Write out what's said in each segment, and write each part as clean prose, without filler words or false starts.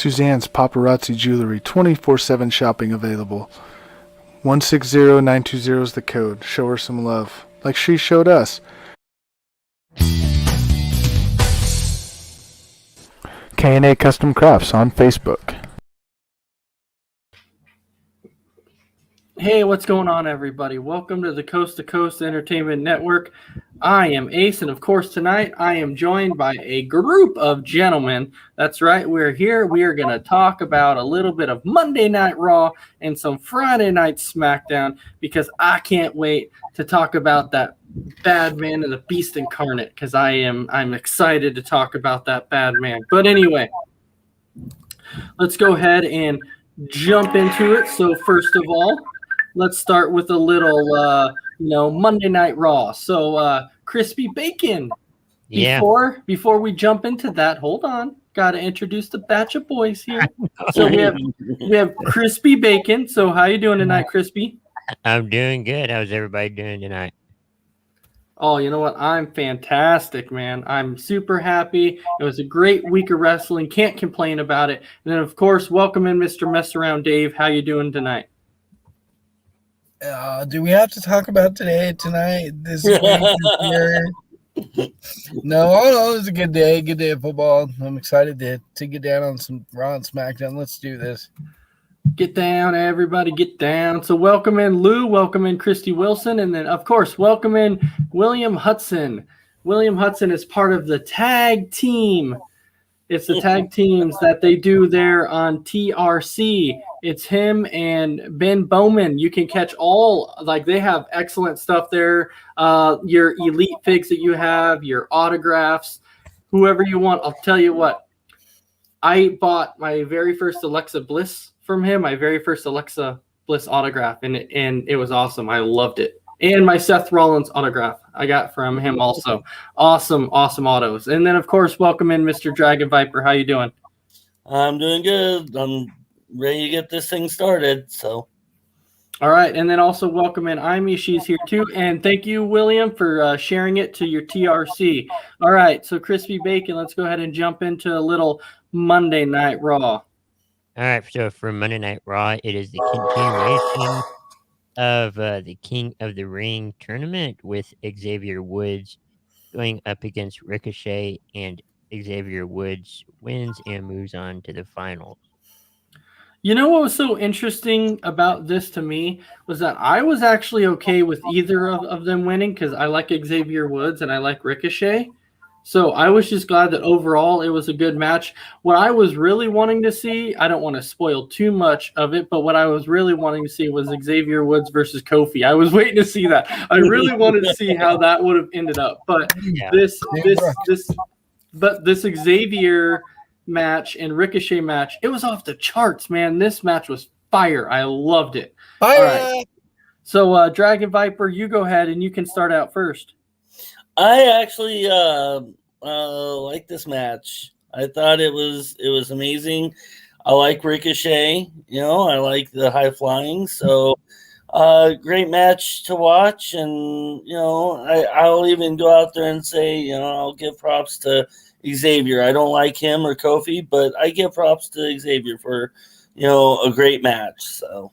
Suzanne's Paparazzi Jewelry, 24/7 shopping available. 160920 is the code. Show her some love, like she showed us. K&A Custom Crafts on Facebook. Hey, what's going on, everybody? Welcome to the Coast to Coast Entertainment Network. I am Ace, and of course, tonight I am joined by a group of gentlemen. That's right, we're here. We are going to talk about a little bit of Monday Night Raw and some Friday Night SmackDown, because I can't wait to talk about that bad man and the beast incarnate, because I'm excited to talk about that bad man. But anyway, let's go ahead and jump into it. So first of all, let's start with a little, Monday Night Raw. So, Crispy Bacon. Before we jump into that, hold on. Got to introduce the batch of boys here. So we have Crispy Bacon. So how you doing tonight, Crispy? I'm doing good. How's everybody doing tonight? Oh, you know what? I'm fantastic, man. I'm super happy. It was a great week of wrestling. Can't complain about it. And then, of course, welcome in Mr. Mess Around Dave. How you doing tonight? Do we have to talk about tonight, this week, this year? No, it was a good day of football. I'm excited to get down on some Raw and SmackDown. Let's do this. Get down, everybody, get down. So welcome in Lou, welcome in Christy Wilson, and then, of course, welcome in William Hudson. William Hudson is part of the tag team. It's the tag teams that they do there on TRC. It's him and Ben Bowman. You can catch they have excellent stuff there. Your elite figs that you have, your autographs, whoever you want. I'll tell you what, I bought my very first Alexa Bliss from him, my very first Alexa Bliss autograph, and it was awesome. I loved it. And my Seth Rollins autograph I got from him also. Awesome autos. And then, of course, welcome in Mr. Dragon Viper. How you doing? I'm doing good. I'm ready to get this thing started. So, all right. And then also welcome in Amy. She's here too. And thank you, William, for sharing it to your TRC. All right. So, Crispy Bacon, let's go ahead and jump into a little Monday Night Raw. All right. So, for Monday Night Raw, it is the continuation of the King of the Ring tournament with Xavier Woods going up against Ricochet, and Xavier Woods wins and moves on to the finals. You know what was so interesting about this to me was that I was actually okay with either of them winning, because I like Xavier Woods and I like Ricochet. So I was just glad that overall it was a good match. What I was really wanting to see, I don't want to spoil too much of it, but what I was really wanting to see was Xavier Woods versus Kofi. I was waiting to see that. I really wanted to see how that would have ended up. But this Xavier match and Ricochet match, it was off the charts, man. This match was fire. I loved it. Fire. All right. So Dragon Viper, you go ahead and you can start out first. I actually like this match. I thought it was amazing. I like Ricochet. I like the high flying. So, great match to watch. And I'll even go out there and say, I'll give props to Xavier. I don't like him or Kofi, but I give props to Xavier for a great match. So.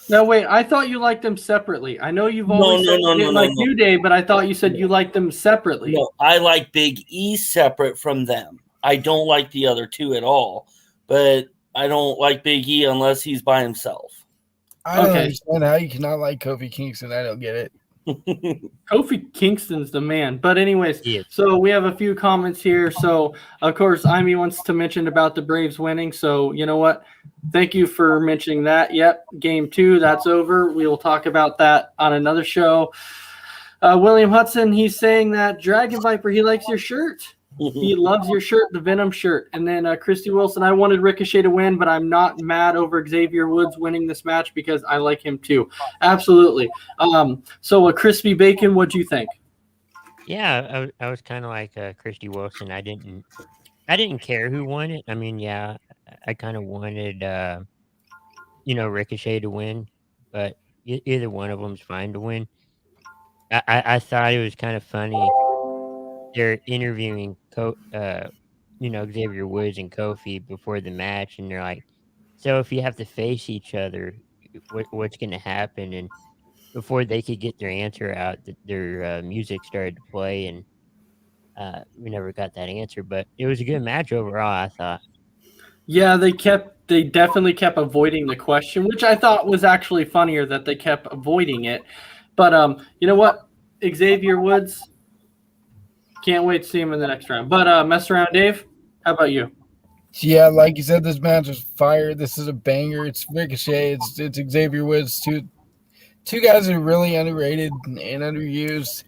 No, wait, I thought you liked them separately. I know you've always said you didn't like New Day, but I thought you said you liked them separately. No, I like Big E separate from them. I don't like the other two at all, but I don't like Big E unless he's by himself. I don't understand how you cannot like Kofi Kingston. I don't get it. Kofi Kingston's the man. But anyways, So we have a few comments here. So, of course, Amy wants to mention about the Braves winning. So, you know what? Thank you for mentioning that. Yep, game 2, that's over. We will talk about that on another show. William Hudson, he's saying that Dragon Viper, he likes your shirt. He loves your shirt, the Venom shirt. And then Christy Wilson, I wanted Ricochet to win, but I'm not mad over Xavier Woods winning this match because I like him too. Absolutely. So Crispy Bacon, what'd you think? Yeah, I was kind of like Christy Wilson. I didn't care who won it. I mean, yeah, I kind of wanted, Ricochet to win, but either one of them's fine to win. I thought it was kind of funny. They're interviewing Xavier Woods and Kofi before the match, and they're like, "So if you have to face each other, what's going to happen?" And before they could get their answer out, their music started to play, and we never got that answer. But it was a good match overall, I thought. Yeah, they definitely kept avoiding the question, which I thought was actually funnier that they kept avoiding it. But you know what? Xavier Woods, can't wait to see him in the next round. But mess around, Dave. How about you? Yeah, like you said, this match was fire. This is a banger. It's Ricochet. It's Xavier Woods. Two guys that are really underrated and underused.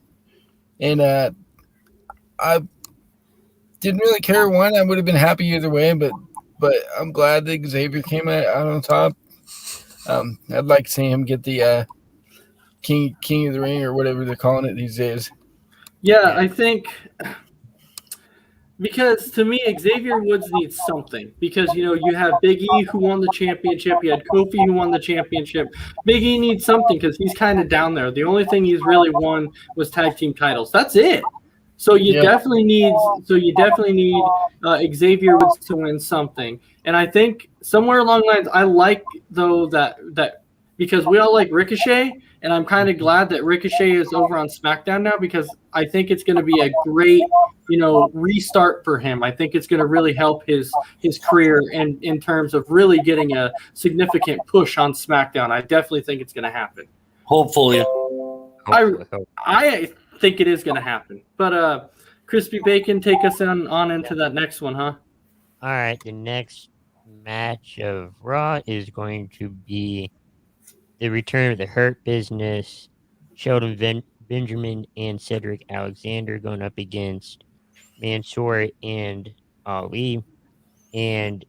And I didn't really care one. I would have been happy either way, but I'm glad that Xavier came out on top. I'd like to see him get the King of the Ring or whatever they're calling it these days. Yeah, I think because to me, Xavier Woods needs something because, you have Big E who won the championship. You had Kofi who won the championship. Big E needs something because he's kind of down there. The only thing he's really won was tag team titles. That's it. So you definitely need Xavier Woods to win something. And I think somewhere along the lines, I like though that because we all like Ricochet, and I'm kind of glad that Ricochet is over on SmackDown now because I think it's going to be a great, restart for him. I think it's going to really help his career and in terms of really getting a significant push on SmackDown. I definitely think it's going to happen. Hopefully. I think it is going to happen. But Crispy Bacon, take us on into that next one, huh? All right, the next match of Raw is going to be the return of the Hurt Business, Shelton Benjamin and Cedric Alexander going up against Mansoor and Ali, and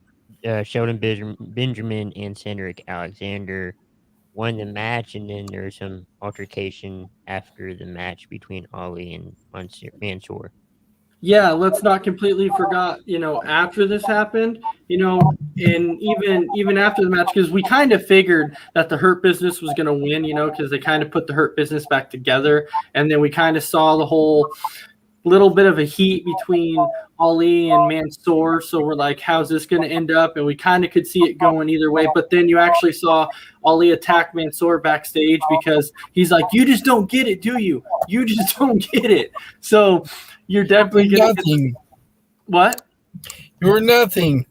Shelton Benjamin and Cedric Alexander won the match, and then there's some altercation after the match between Ali and Mansoor. Yeah, let's not completely forget, after this happened, and even after the match, because we kind of figured that the Hurt Business was going to win, because they kind of put the Hurt Business back together, and then we kind of saw the whole little bit of a heat between Ali and Mansoor, so we're like, how's this going to end up? And we kind of could see it going either way, but then you actually saw Ali attack Mansoor backstage because he's like, you just don't get it, do you? You just don't get it. So you're definitely going to what? You're nothing.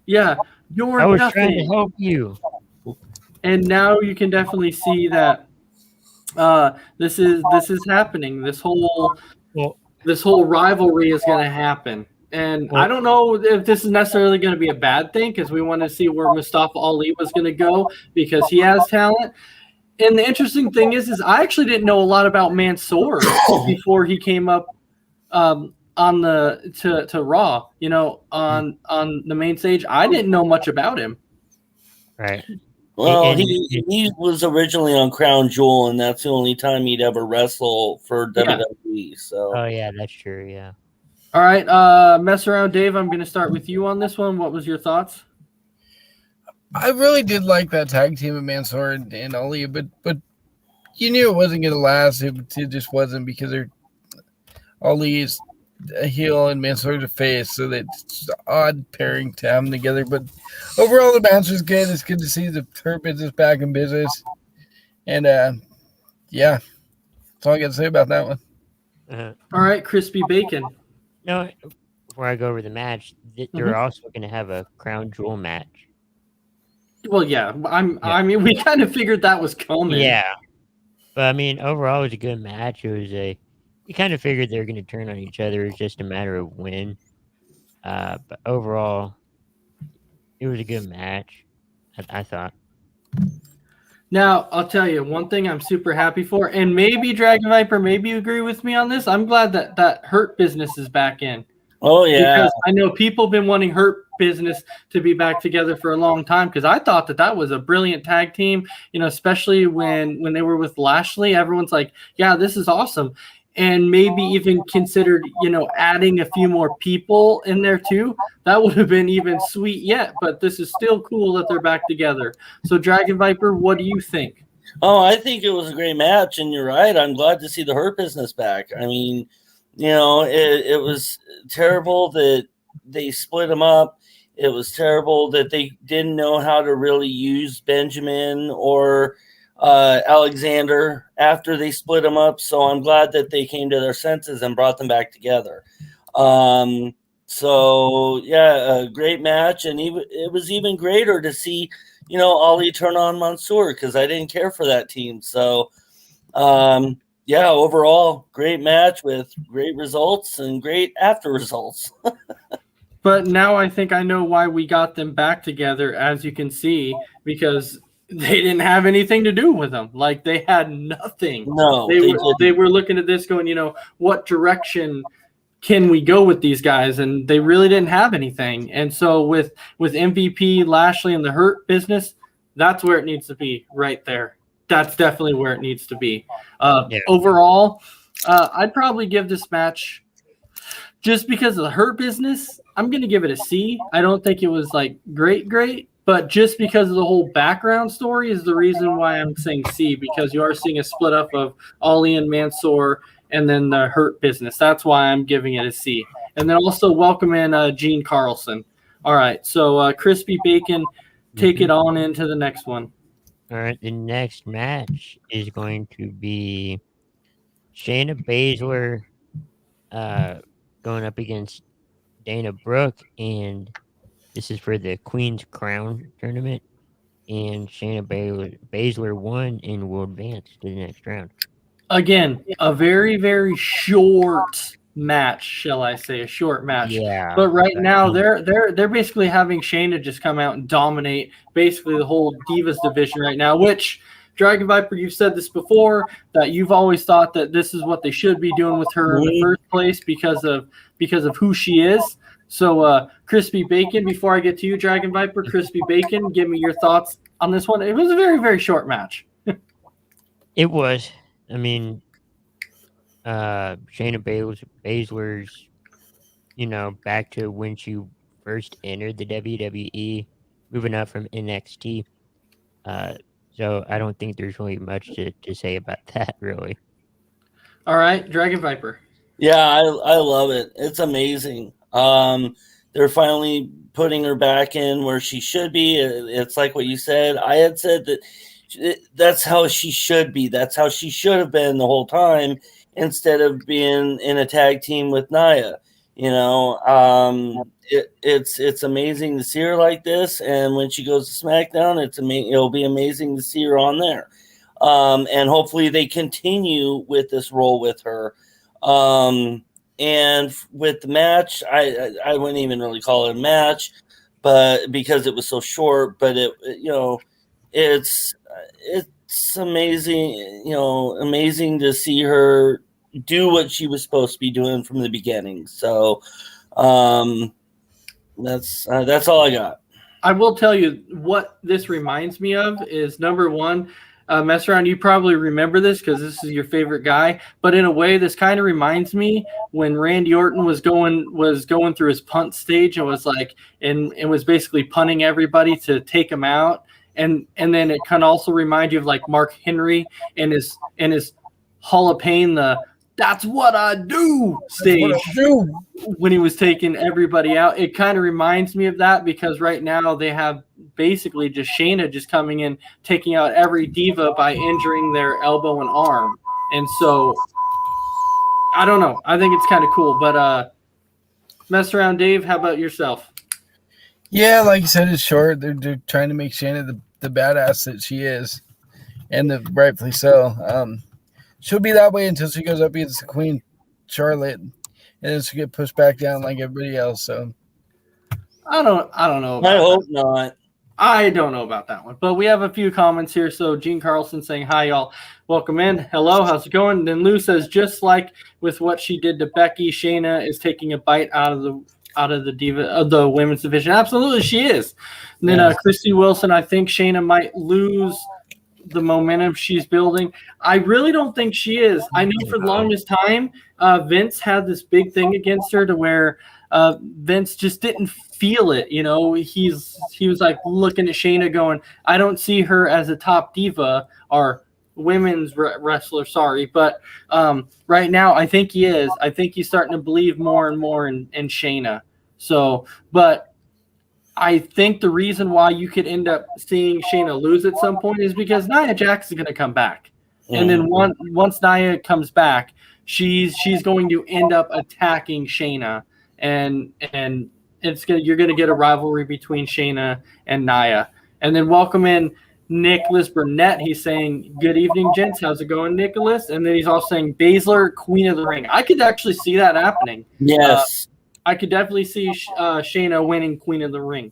Yeah, you're I was nothing. trying to help you. And now you can definitely see that this is happening. This whole rivalry is going to happen. And I don't know if this is necessarily going to be a bad thing because we want to see where Mustafa Ali was going to go because he has talent. And the interesting thing is I actually didn't know a lot about Mansoor before he came up on the to Raw, on the main stage. I didn't know much about him. Right. Well, he was originally on Crown Jewel, and that's the only time he'd ever wrestle for WWE. So. Oh yeah, that's true. Yeah. All right, mess around, Dave. I'm going to start with you on this one. What was your thoughts? I really did like that tag team of Mansoor and Ali, but you knew it wasn't going to last. It just wasn't because Ali is a heel and Mansoor's a face, so that's an odd pairing to have them together. But overall, the match was good. It's good to see the Hurt Business back in business. And, yeah, that's all I got to say about that one. Uh-huh. All right, Crispy Bacon. No, before I go over the match, they're also going to have a Crown Jewel match. Well, yeah, I mean, we kind of figured that was coming. Yeah, but I mean, overall, it was a good match. We kind of figured they were going to turn on each other. It's just a matter of when. But overall, it was a good match. I thought. Now, I'll tell you one thing I'm super happy for, and maybe Dragon Viper, maybe you agree with me on this. I'm glad that Hurt Business is back in. Oh, yeah. Because I know people have been wanting Hurt Business to be back together for a long time because I thought that was a brilliant tag team, especially when they were with Lashley. Everyone's like, yeah, this is awesome. And maybe even considered, adding a few more people in there too. That would have been even sweet yet, but this is still cool that they're back together. So Dragon Viper, what do you think? Oh, I think it was a great match, and you're right. I'm glad to see the Hurt Business back. I mean, it was terrible that they split them up. It was terrible that they didn't know how to really use Benjamin or Alexander after they split them up. So I'm glad that they came to their senses and brought them back together. So yeah, a great match, and it was even greater to see, Ali turn on Mansoor, because I didn't care for that team. So yeah, overall, great match with great results and great after results. But now I think I know why we got them back together, as you can see, because they didn't have anything to do with them. Like, they had nothing. No, they were looking at this going, what direction can we go with these guys? And they really didn't have anything. And so with MVP, Lashley, and the Hurt Business, that's where it needs to be, right there. That's definitely where it needs to be. Overall, I'd probably give this match, just because of the Hurt Business, I'm going to give it a C. I don't think it was like great, but just because of the whole background story is the reason why I'm saying C, because you are seeing a split up of Ali and Mansoor and then the Hurt Business. That's why I'm giving it a C. And then also welcome in Gene Carlson. All right, so Crispy Bacon, take it on into the next one. All right, the next match is going to be Shayna Baszler going up against Dana Brooke, and this is for the Queen's Crown tournament. And Shayna Baszler won and will advance to the next round. Again, a very, very short match, shall I say, a short match. Yeah. But right now they're basically having Shayna just come out and dominate basically the whole Divas division right now, which Dragon Viper, you've said this before, that you've always thought that this is what they should be doing with her in the first place because of who she is. So Crispy Bacon, before I get to you, Dragon Viper, Crispy Bacon, give me your thoughts on this one. It was a very, very short match. It was. I mean, Shayna Baszler's, back to when she first entered the WWE, moving up from NXT. So I don't think there's really much to say about that, really. All right, Dragon Viper. Yeah, I love it. It's amazing. They're finally putting her back in where she should be. It's like what you said. I had said that that's how she should be. That's how she should have been the whole time, instead of being in a tag team with Nia. It's amazing to see her like this, and when she goes to SmackDown, it'll be amazing to see her on there. And hopefully they continue with this role with her. And with the match, I wouldn't even really call it a match, but because it was so short. But it's amazing, amazing to see her do what she was supposed to be doing from the beginning. So that's all I got. I will tell you what this reminds me of is, number one, Mess Around, you probably remember this because this is your favorite guy, but in a way, this kind of reminds me when Randy Orton was going through his punt stage and was like, and was basically punting everybody to take him out. And then it can also remind you of like Mark Henry and his Hall of Pain, the "That's what I do" stage when he was taking everybody out. It kind of reminds me of that, because right now they have basically just Shayna just coming in, taking out every diva by injuring their elbow and arm. And so I don't know. I think it's kind of cool. But Mess Around, Dave, how about yourself? Yeah, like you said, it's short. They're trying to make Shayna the badass that she is, and rightfully so. She'll be that way until she goes up against the Queen Charlotte, and then she'll get pushed back down like everybody else. So I don't know. I hope not. I don't know about that one, but we have a few comments here. So Gene Carlson saying, "Hi, y'all. Welcome in. Hello. How's it going?" And then Lou says, "Just like with what she did to Becky, Shayna is taking a bite out of the women's division." Absolutely, she is. And then Christy Wilson, I think Shayna might lose the momentum she's building. I really don't think she is. I know for the longest time, Vince had this big thing against her to where Vince just didn't feel it. He was like looking at Shayna going, "I don't see her as a top diva or women's wrestler." Sorry, but right now I think he is. I think he's starting to believe more and more in Shayna. So, but I think the reason why you could end up seeing Shayna lose at some point is because Nia Jax is going to come back. And then once Nia comes back, she's going to end up attacking Shayna, and you're going to get a rivalry between Shayna and Nia. And then welcome in Nicholas Burnett. He's saying, "Good evening, gents. How's it going, Nicholas?" And then he's also saying, "Baszler, Queen of the Ring." I could actually see that happening. Yes. I could definitely see Shayna winning Queen of the Ring.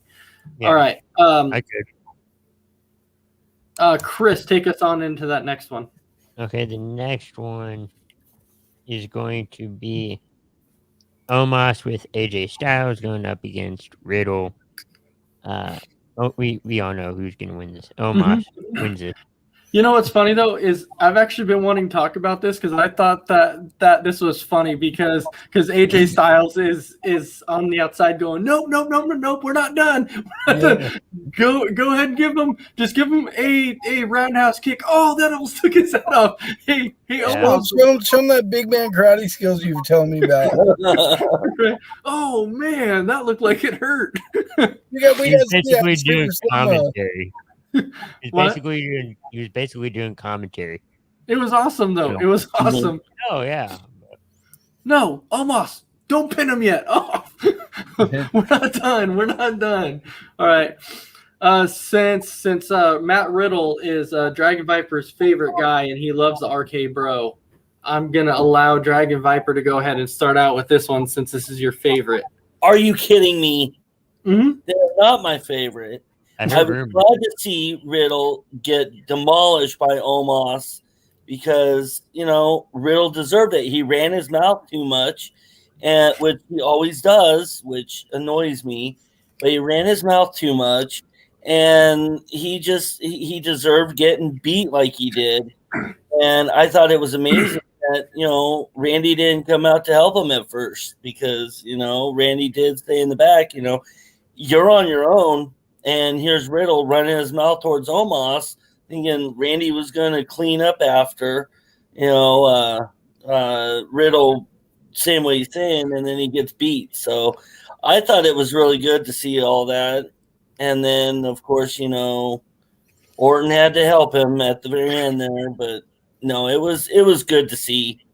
Yeah, All right. I could. Chris, take us on into that next one. Okay, the next one is going to be Omos with AJ Styles going up against Riddle. We all know who's going to win this. Omos wins it. You know what's funny though is I've actually been wanting to talk about this because I thought that this was funny because AJ Styles is on the outside going nope, we're not done. Go ahead and give him a roundhouse kick. Oh, that almost took his head off. Hey, Well, show him that big man karate skills you were telling me about. Oh man, that looked like it hurt. He's basically doing commentary. He was basically doing commentary. It was awesome though. It was awesome. Oh yeah. No, almost. Don't pin him yet. Oh, we're not done. All right. Since Matt Riddle is Dragon Viper's favorite guy and he loves the RK Bro, I'm gonna allow Dragon Viper to go ahead and start out with this one since this is your favorite. Are you kidding me? Mm-hmm. They're not my favorite. I was glad to see Riddle get demolished by Omos because, Riddle deserved it. He ran his mouth too much, and which he always does, which annoys me. But he ran his mouth too much, and he deserved getting beat like he did. And I thought it was amazing that, Randy didn't come out to help him at first because, Randy did stay in the back. You're on your own. And here's Riddle running his mouth towards Omos, thinking Randy was going to clean up after, Riddle, same way he's saying, and then he gets beat. So I thought it was really good to see all that. And then, of course, Orton had to help him at the very end there. But no, it was good to see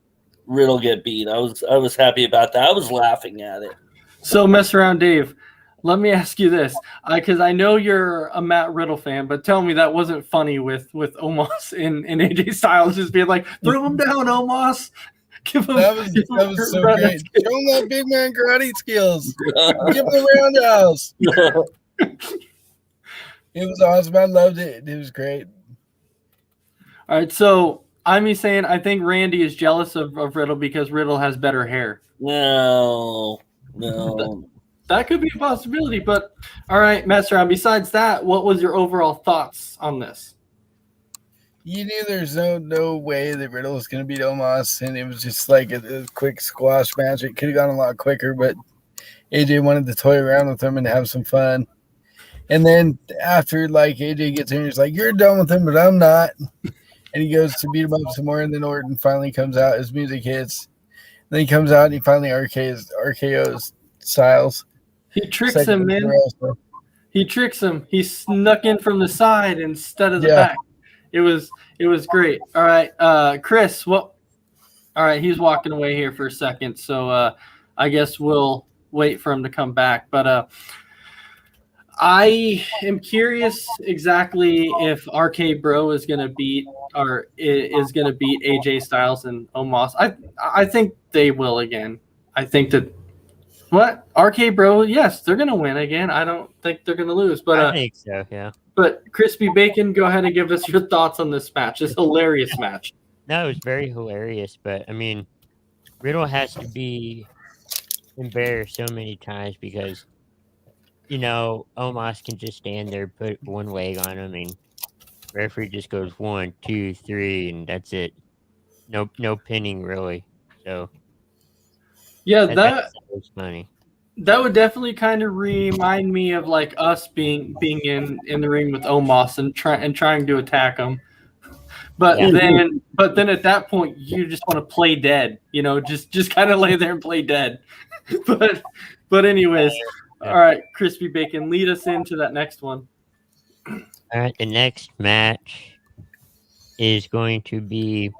Riddle get beat. I was happy about that. I was laughing at it. So mess around, Dave. Let me ask you this, because I know you're a Matt Riddle fan, but tell me that wasn't funny with Omos and AJ Styles just being like, throw him down, Omos. That was so great. Show him that big man karate skills. Give him the roundhouse. It was awesome. I loved it. It was great. All right, so I'm saying I think Randy is jealous of Riddle because Riddle has better hair. No. That could be a possibility, but all right, Master. Besides that, what was your overall thoughts on this? You knew there's no way that Riddle was going to beat Omos, and it was just like a quick squash match. It could have gone a lot quicker, but AJ wanted to toy around with him and have some fun. And then after, AJ gets in, he's like, "You're done with him, but I'm not." And he goes to beat him up some more, and then Orton finally comes out. His music hits. Then he comes out, and he finally RKOs Styles. He tricks him, man. He tricks him. He snuck in from the side instead of the back. It was great. All right, Chris. All right, he's walking away here for a second, so I guess we'll wait for him to come back. But I am curious exactly if RK Bro is going to beat AJ Styles and Omos. I think they will again. I think that. What? RK Bro, yes, they're going to win again. I don't think they're going to lose. But I think so, yeah. But Crispy Bacon, go ahead and give us your thoughts on this match, this hilarious match. No, it was very hilarious. But, I mean, Riddle has to be embarrassed so many times because, Omos can just stand there, put one leg on him, and referee just goes 1, 2, 3, and that's it. No pinning, really. So... Yeah, that was funny. That would definitely kind of remind me of us being in the ring with Omos and trying to attack him. But then at that point you just want to play dead, just kind of lay there and play dead. But But anyways, Yeah. all right, Crispy Bacon, lead us into that next one. All right, the next match is going to be,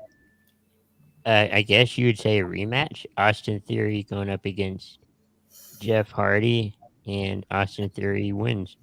I guess you would say a rematch. Austin Theory going up against Jeff Hardy, and Austin Theory wins.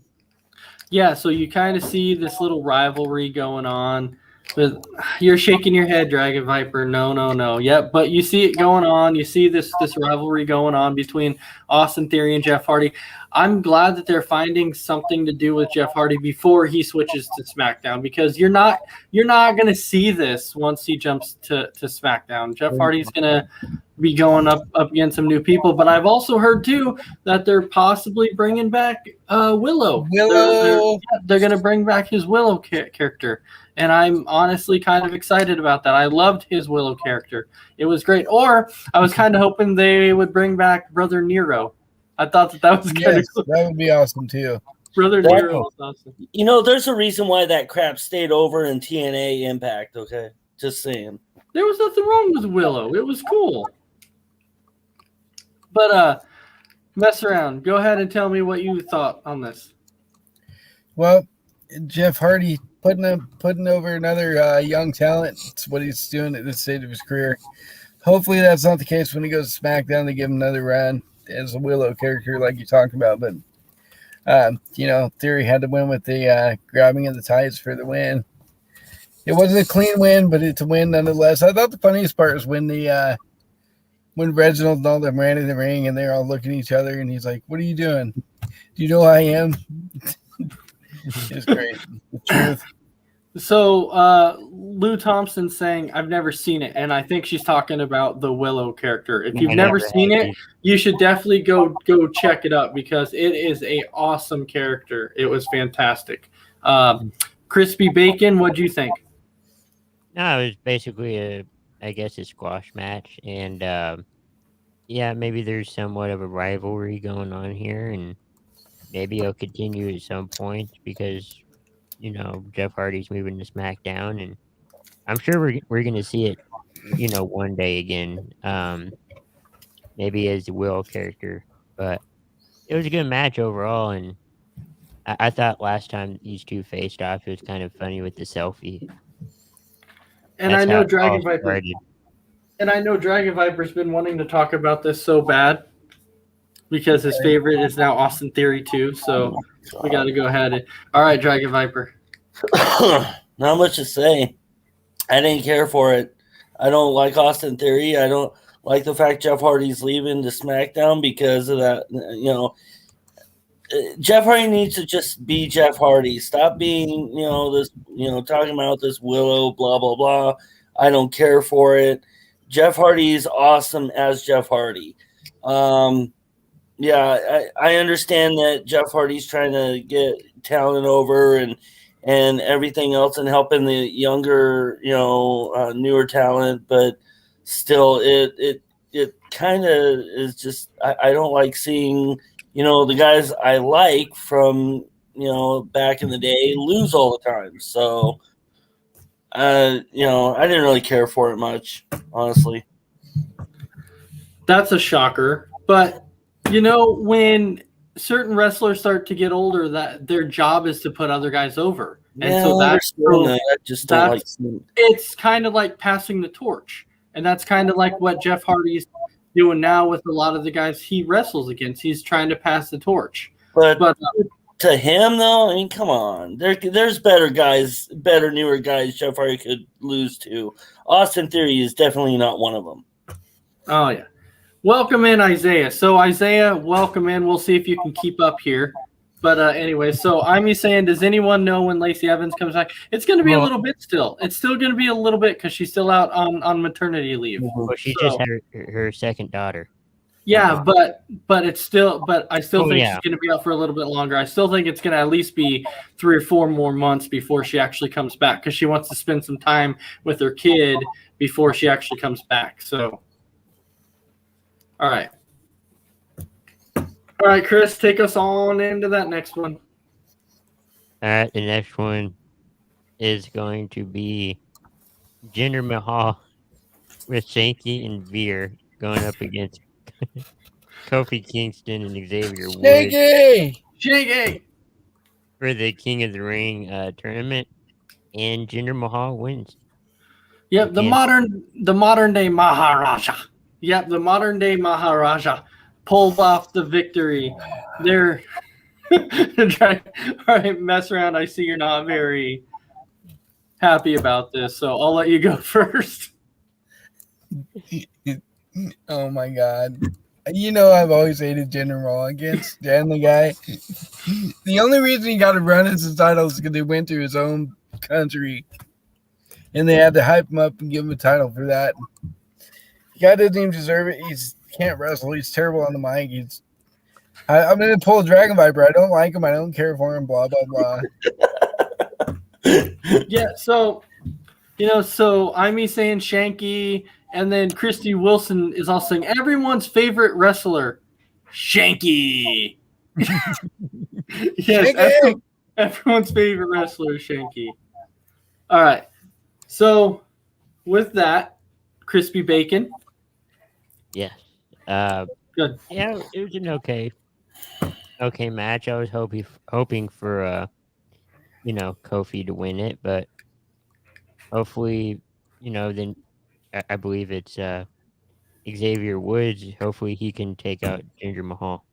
Yeah, so you kind of see this little rivalry going on. But you're shaking your head, Dragon Viper. No. Yep, but you see it going on. You see this rivalry going on between Austin Theory and Jeff Hardy. I'm glad that they're finding something to do with Jeff Hardy before he switches to SmackDown, because you're not going to see this once he jumps to SmackDown. Jeff Hardy's going to be going up against some new people, but I've also heard too that they're possibly bringing back Willow. They're going to bring back his Willow character. And I'm honestly kind of excited about that. I loved his Willow character. It was great. Or I was kind of hoping they would bring back Brother Nero. I thought that was kind of cool. That would be awesome too. Brother Nero was awesome. You know, there's a reason why that crap stayed over in TNA Impact, okay? Just saying. There was nothing wrong with Willow. It was cool. But mess around. Go ahead and tell me what you thought on this. Well, Jeff Hardy putting over another young talent. It's what he's doing at this stage of his career. Hopefully that's not the case when he goes to SmackDown. They give him another run as a Willow character like you talked about. But, Theory had to win with the grabbing of the tights for the win. It wasn't a clean win, but it's a win nonetheless. I thought the funniest part was when Reginald and all them ran in the ring and they're all looking at each other and he's like, "What are you doing? Do you know who I am?" It's great. The truth. So Lou Thompson's saying, "I've never seen it," and I think she's talking about the Willow character. If you've never seen it, you should definitely go check it out, because it is a awesome character. It was fantastic. Crispy Bacon, what'd you think? No, it was basically a squash match, and maybe there's somewhat of a rivalry going on here, and maybe it'll continue at some point because Jeff Hardy's moving to SmackDown, and I'm sure we're gonna see it, one day again. Maybe as the Will character, but it was a good match overall, and I thought last time these two faced off, it was kind of funny with the selfie. And That's I know how it Dragon all Viper. started. And I know Dragon Viper's been wanting to talk about this so bad because his favorite is now Austin Theory too. So we got to go ahead. All right, Dragon Viper. Not much to say. I didn't care for it. I don't like Austin Theory. I don't like the fact Jeff Hardy's leaving to SmackDown because of that. Jeff Hardy needs to just be Jeff Hardy. Stop being, this, talking about this Willow, blah, blah, blah. I don't care for it. Jeff Hardy is awesome as Jeff Hardy. I understand that Jeff Hardy's trying to get talent over and everything else and helping the younger, newer talent, but still it kind of is just, I don't like seeing, the guys I like from, back in the day lose all the time. So, I didn't really care for it much, honestly. That's a shocker. But, when certain wrestlers start to get older, that their job is to put other guys over. And so I just don't like seeing. It's kind of like passing the torch. And that's kind of like what Jeff Hardy's doing now with a lot of the guys he wrestles against. He's trying to pass the torch. But to him, though, I mean, come on. There's better guys, newer guys Jeff Hardy could lose to. Austin Theory is definitely not one of them. Oh, yeah. Welcome in, Isaiah. So, Isaiah, welcome in. We'll see if you can keep up here. But anyway, so I'm saying, does anyone know when Lacey Evans comes back? It's going to be a little bit still. It's still going to be a little bit because she's still out on maternity leave. Well, she just had her second daughter. Yeah, but it's still. But I still think she's going to be out for a little bit longer. I still think it's going to at least be 3 or 4 more months before she actually comes back, because she wants to spend some time with her kid before she actually comes back. So, all right. All right, Chris, take us on into that next one. All right, the next one is going to be Jinder Mahal with Shanky and Veer going up against Kofi Kingston and Xavier Woods Shaggy! Shaggy. for the King of the Ring tournament, and Jinder Mahal wins. Yep, the Again. modern day Maharaja. Yep, the modern day Maharaja pulled off the victory. They're all right, mess around. I see you're not very happy about this, so I'll let you go first. Oh my god. You know I've always hated Jinder Mahal against Dan the guy. The only reason he got to run as his title is because they went to his own country. And they had to hype him up and give him a title for that. The guy doesn't even deserve it. He can't wrestle. He's terrible on the mic. I'm going to pull a Dragon Viper. I don't like him. I don't care for him. Blah, blah, blah. Yeah, so, so I'm saying Shanky, and then Christy Wilson is also saying everyone's favorite wrestler, Shanky. Yes, Shanky! everyone's favorite wrestler, Shanky. All right. So, with that, crispy bacon. Yes. Good. Yeah, it was an okay match. I was hoping for Kofi to win it, but hopefully, then I believe it's Xavier Woods. Hopefully, he can take out Jinder Mahal.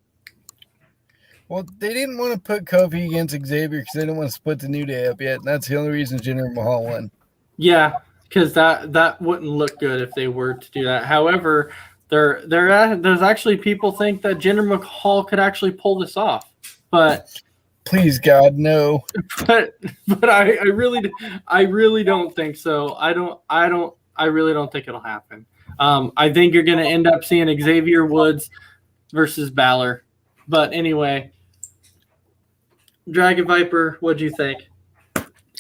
Well, they didn't want to put Kofi against Xavier because they didn't want to split the New Day up yet. And that's the only reason Jinder Mahal won. Yeah, because that wouldn't look good if they were to do that. However, there's actually people think that Jinder Mahal could actually pull this off, but please God, no. But I really don't think so. I really don't think it'll happen. I think you're going to end up seeing Xavier Woods versus Balor. But anyway, Dragon Viper, what'd you think?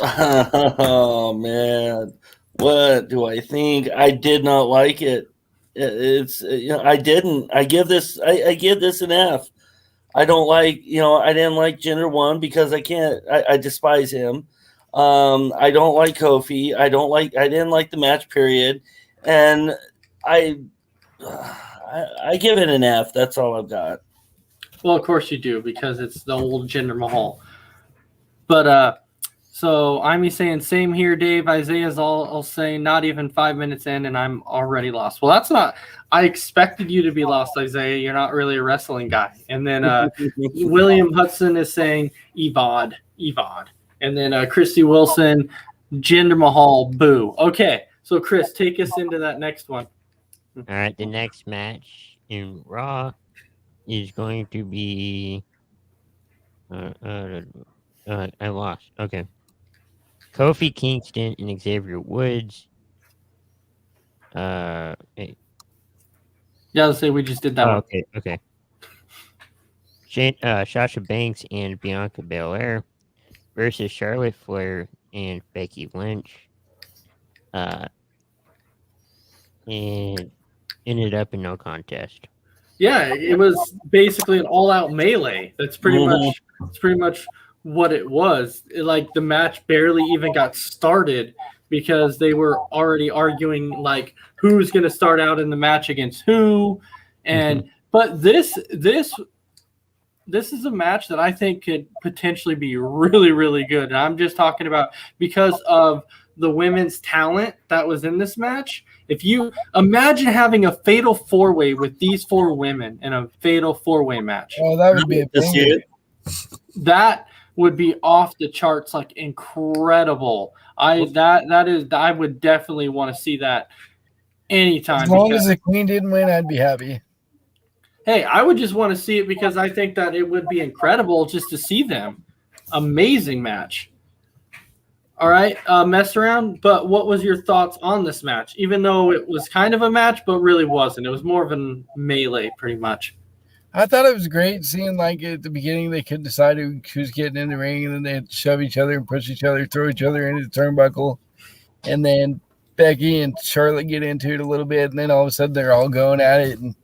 Oh man, what do I think? I did not like it. I didn't. I give this an F. I don't like. I didn't like Jinder 1 because I can't. I despise him. I don't like Kofi. I didn't like the match period, and I give it an F. That's all I've got. Well, of course you do because it's the old Jinder Mahal. But so I'm saying same here, Dave. Isaiah's all saying not even 5 minutes in, and I'm already lost. Well, that's not. I expected you to be lost, Isaiah. You're not really a wrestling guy. And then William Hudson is saying Evod, and then Christy Wilson, Jinder Mahal, boo. Okay, so Chris, take us into that next one. All right, the next match in Raw is going to be. I lost. Okay. Kofi Kingston and Xavier Woods. Hey. Yeah, let's say we just did that one. Okay. Sasha Banks and Bianca Belair versus Charlotte Flair and Becky Lynch. And ended up in no contest. Yeah, it was basically an all-out melee. That's pretty much what it was. The match barely even got started because they were already arguing like who's going to start out in the match against who, and but this is a match that I think could potentially be really, really good. And I'm just talking about because of the women's talent that was in this match. If you imagine having a fatal four-way with these four women in a fatal four-way match. Oh, that would be a thing. That would be off the charts, like incredible. I would definitely want to see that anytime. As long as the Queen didn't win, I'd be happy. Hey, I would just want to see it because I think that it would be incredible just to see them. Amazing match. All right, mess around. But what was your thoughts on this match? Even though it was kind of a match, but really wasn't. It was more of a melee, pretty much. I thought it was great seeing like at the beginning they could decide who's getting in the ring, and then they'd shove each other and push each other, throw each other into the turnbuckle, and then Becky and Charlotte get into it a little bit, and then all of a sudden they're all going at it, and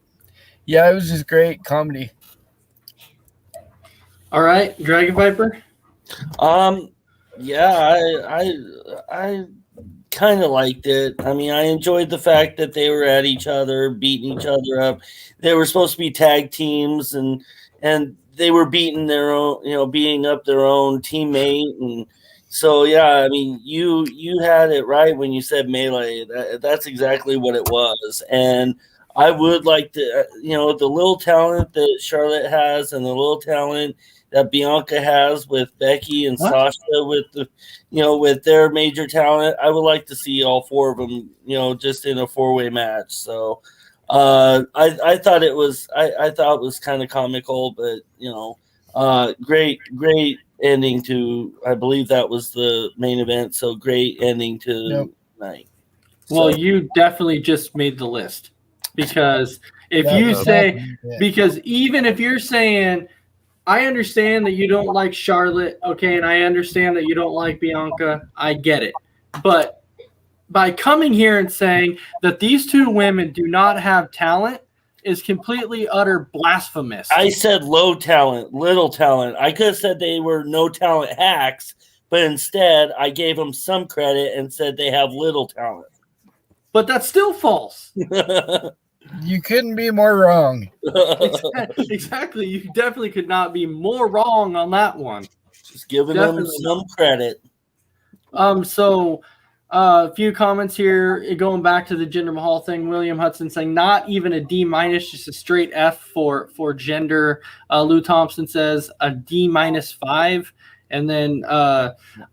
yeah, it was just great comedy. All right, Dragon Viper. Yeah, I kind kind of liked it. I mean, I enjoyed the fact that they were at each other, beating each other up. They were supposed to be tag teams, and they were beating their own, beating up their own teammate. And so, yeah, I mean, you had it right when you said melee. That's exactly what it was. And I would like to, the little talent that Charlotte has and the little talent that Bianca has with Becky and Sasha with with their major talent. I would like to see all four of them, just in a 4-way match. So I thought it was kind of comical, but great ending to, I believe that was the main event. So great ending to night. Well, you definitely just made the list, because because even if you're saying, I understand that you don't like Charlotte, okay, and I understand that you don't like Bianca, I get it. But by coming here and saying that these two women do not have talent is completely utter blasphemous. I said low talent, little talent. I could have said they were no talent hacks, but instead I gave them some credit and said they have little talent. But that's still false. You couldn't be more wrong. Exactly. You definitely could not be more wrong on that one. Just giving them some credit. So a few comments here going back to the Jinder Mahal thing. William Hudson saying not even a D-, just a straight F for gender. Lou Thompson says a D-5. And then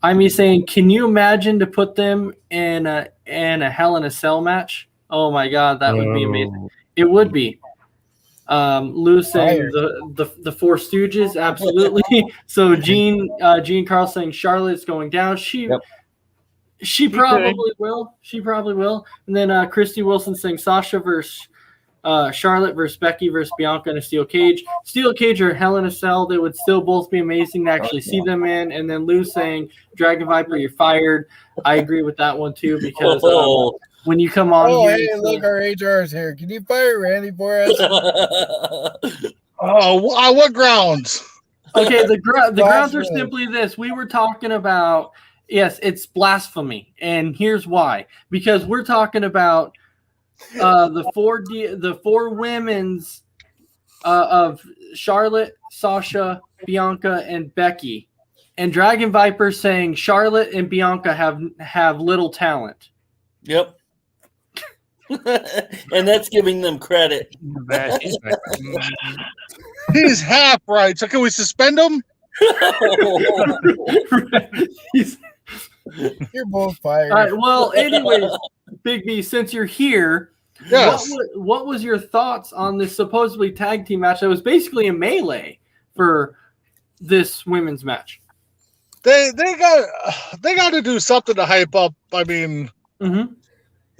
I'm saying, can you imagine to put them in a Hell in a Cell match? Oh my God, that would be amazing. It would be. Lou saying the Four Stooges, absolutely. So Gene Carl saying Charlotte's going down. She probably will. She probably will. And then Christy Wilson saying Sasha versus Charlotte versus Becky versus Bianca in a steel cage. Steel cage or Hell in a Cell, they would still both be amazing to actually see them in. And then Lou saying Dragon Viper, you're fired. I agree with that one too, because when you come on here, hey, look, our HR's here. Can you fire Randy for us? What grounds? Okay, the grounds are simply this. We were talking about, yes, it's blasphemy, and here's why. Because we're talking about the four women's of Charlotte, Sasha, Bianca, and Becky, and Dragon Viper saying Charlotte and Bianca have little talent. Yep. And that's giving them credit. He's half right. So can we suspend him? You're both fired. All right. Well, anyways, Big B, since you're here, yes. What was your thoughts on this supposedly tag team match that was basically a melee for this women's match? They got to do something to hype up. I mean,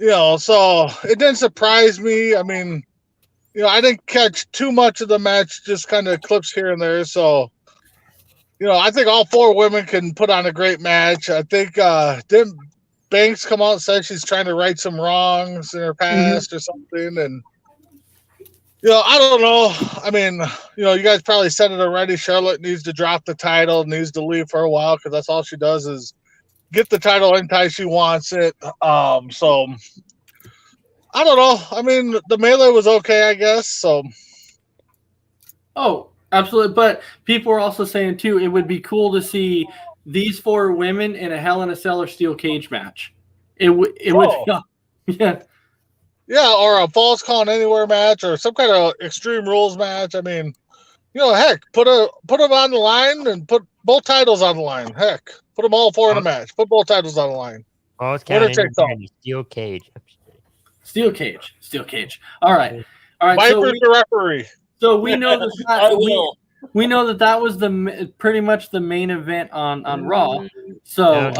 so it didn't surprise me. I mean, I didn't catch too much of the match, just kind of clips here and there. So, I think all four women can put on a great match. I think didn't Banks come out and said she's trying to right some wrongs in her past or something, and I don't know. I mean, you guys probably said it already. Charlotte needs to drop the title, needs to leave for a while, because that's all she does is get the title anytime she wants it. So I don't know. I mean, the melee was okay, I guess. So. Oh, absolutely. But people are also saying too, it would be cool to see these four women in a Hell in a Cell or steel cage match. It would, yeah. Yeah, or a Falls Count Anywhere match, or some kind of Extreme Rules match. I mean, heck, put them on the line and put both titles on the line. Heck, put them all four in a match. Put both titles on the line. Oh, it's kind of steel cage. Steel cage. All right. Viper's the referee. So we know that we know that was pretty much the main event on Raw. So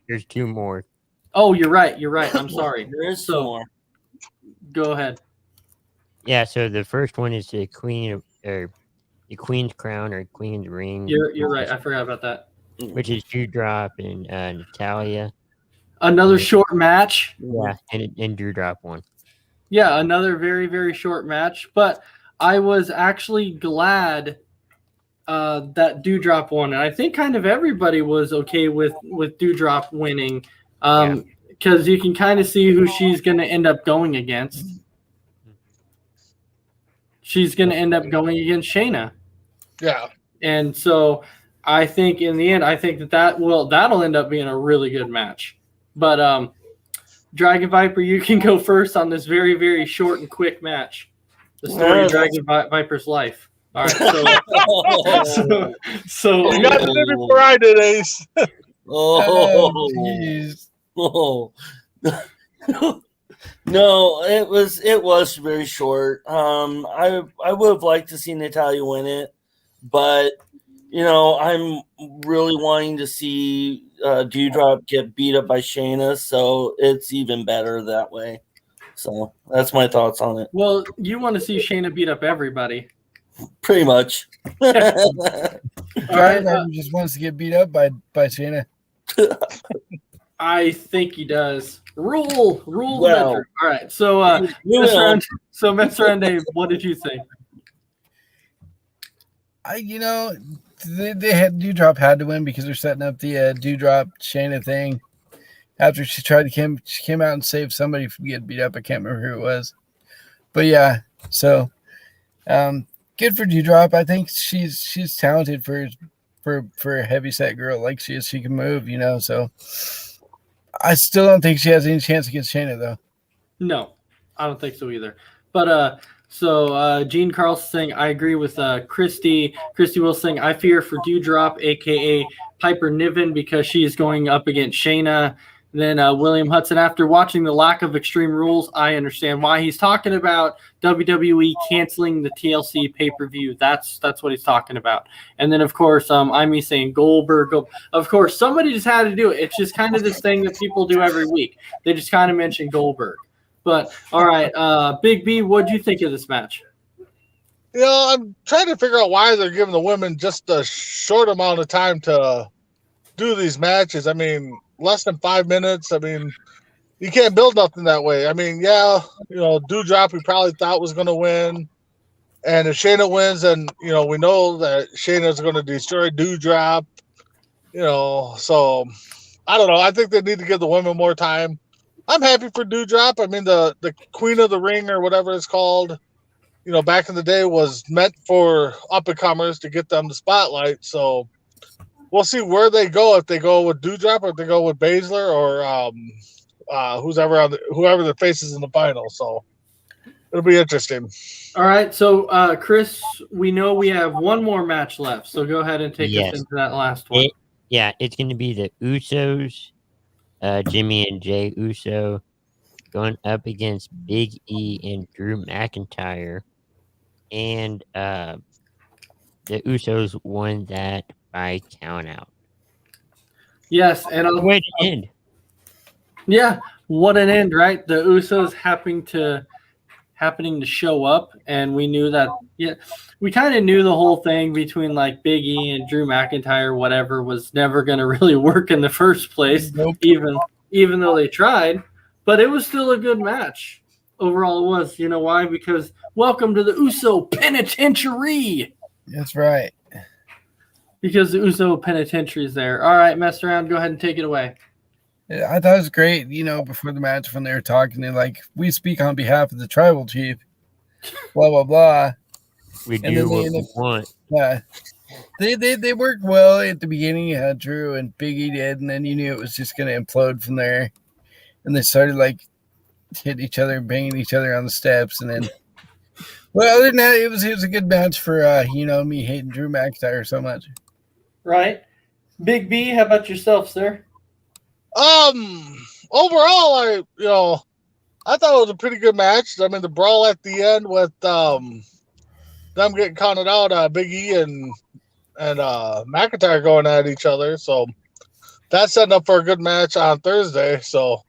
there's two more. Oh, you're right. I'm sorry. There is some more. Go ahead. Yeah, so the first one is the Queen's Crown or Queen's Ring. You're right. I forgot about that. Which is Dewdrop and Natalia. Another short match. Yeah, and Dewdrop won. Yeah, another very, very short match. But I was actually glad that Dewdrop won. And I think kind of everybody was okay with Dewdrop winning. because you can kind of see who she's going to end up going against. She's going to end up going against Shayna. Yeah. And so I think in the end, I think that'll end up being a really good match. But Dragon Viper, you can go first on this very, very short and quick match. The story of Dragon Viper's life. All right. So You got to do it before I did, Ace. Jeez. Oh. No, it was very short. I would have liked to see Natalya win it, but I'm really wanting to see Dewdrop get beat up by Shayna, so it's even better that way. So that's my thoughts on it. Well, you want to see Shayna beat up everybody. Pretty much. Dragon just wants to get beat up by Shayna. I think he does. Rule the Well, veteran. All right. So Mr. Dave, what did you think? They had Dewdrop had to win because they're setting up the Dewdrop Shayna thing. After she came out and saved somebody from getting beat up. I can't remember who it was, but yeah. So, good for Dewdrop. I think she's talented for a heavyset girl like she is. She can move, So, I still don't think she has any chance against Shayna though. No, I don't think so either. But So Gene Carlson saying, I agree with Christy. Christy Will saying, I fear for Dewdrop, a.k.a. Piper Niven, because she is going up against Shayna. Then William Hudson, after watching the lack of Extreme Rules, I understand why he's talking about WWE canceling the TLC pay-per-view. That's what he's talking about. And then, of course, I'm saying Goldberg. Of course, somebody just had to do it. It's just kind of this thing that people do every week. They just kind of mention Goldberg. But, all right, Big B, what do you think of this match? I'm trying to figure out why they're giving the women just a short amount of time to do these matches. I mean, less than 5 minutes. I mean, you can't build nothing that way. I mean, Dewdrop we probably thought was going to win. And if Shayna wins, then, we know that Shayna's going to destroy Dewdrop. So I don't know. I think they need to give the women more time. I'm happy for Dewdrop. I mean, the Queen of the Ring or whatever it's called, back in the day was meant for up-and-comers to get them the spotlight. So we'll see where they go, if they go with Dewdrop or if they go with Baszler or whoever the faces in the final. So it'll be interesting. All right. So, Chris, we know we have one more match left. So go ahead and take us into that last one. It's going to be the Usos. Jimmy and Jay Uso going up against Big E and Drew McIntyre. And the Usos won that by count out. Yes, and way to end. Yeah, what an end, right? The Usos happening to show up, and we knew that. Yeah, we kind of knew the whole thing between like Big E and Drew McIntyre, whatever, was never going to really work in the first place. Nope. Even though they tried, but it was still a good match. Overall, it was. You know why? Because welcome to the Uso Penitentiary. That's right. Because the Uso Penitentiary is there. All right, mess around. Go ahead and take it away. I thought it was great, before the match when they were talking, they're like, we speak on behalf of the tribal chief, blah, blah, blah. We do what we want. Yeah. They worked well at the beginning, Drew and Big E did, and then you knew it was just going to implode from there. And they started, hitting each other and banging each other on the steps. And then, well, other than that, it was a good match for, me hating Drew McIntyre so much. Right. Big B, how about yourself, sir? Overall, I thought it was a pretty good match. I mean, the brawl at the end with them getting counted out, Big E and McIntyre going at each other. So that's setting up for a good match on Thursday. So,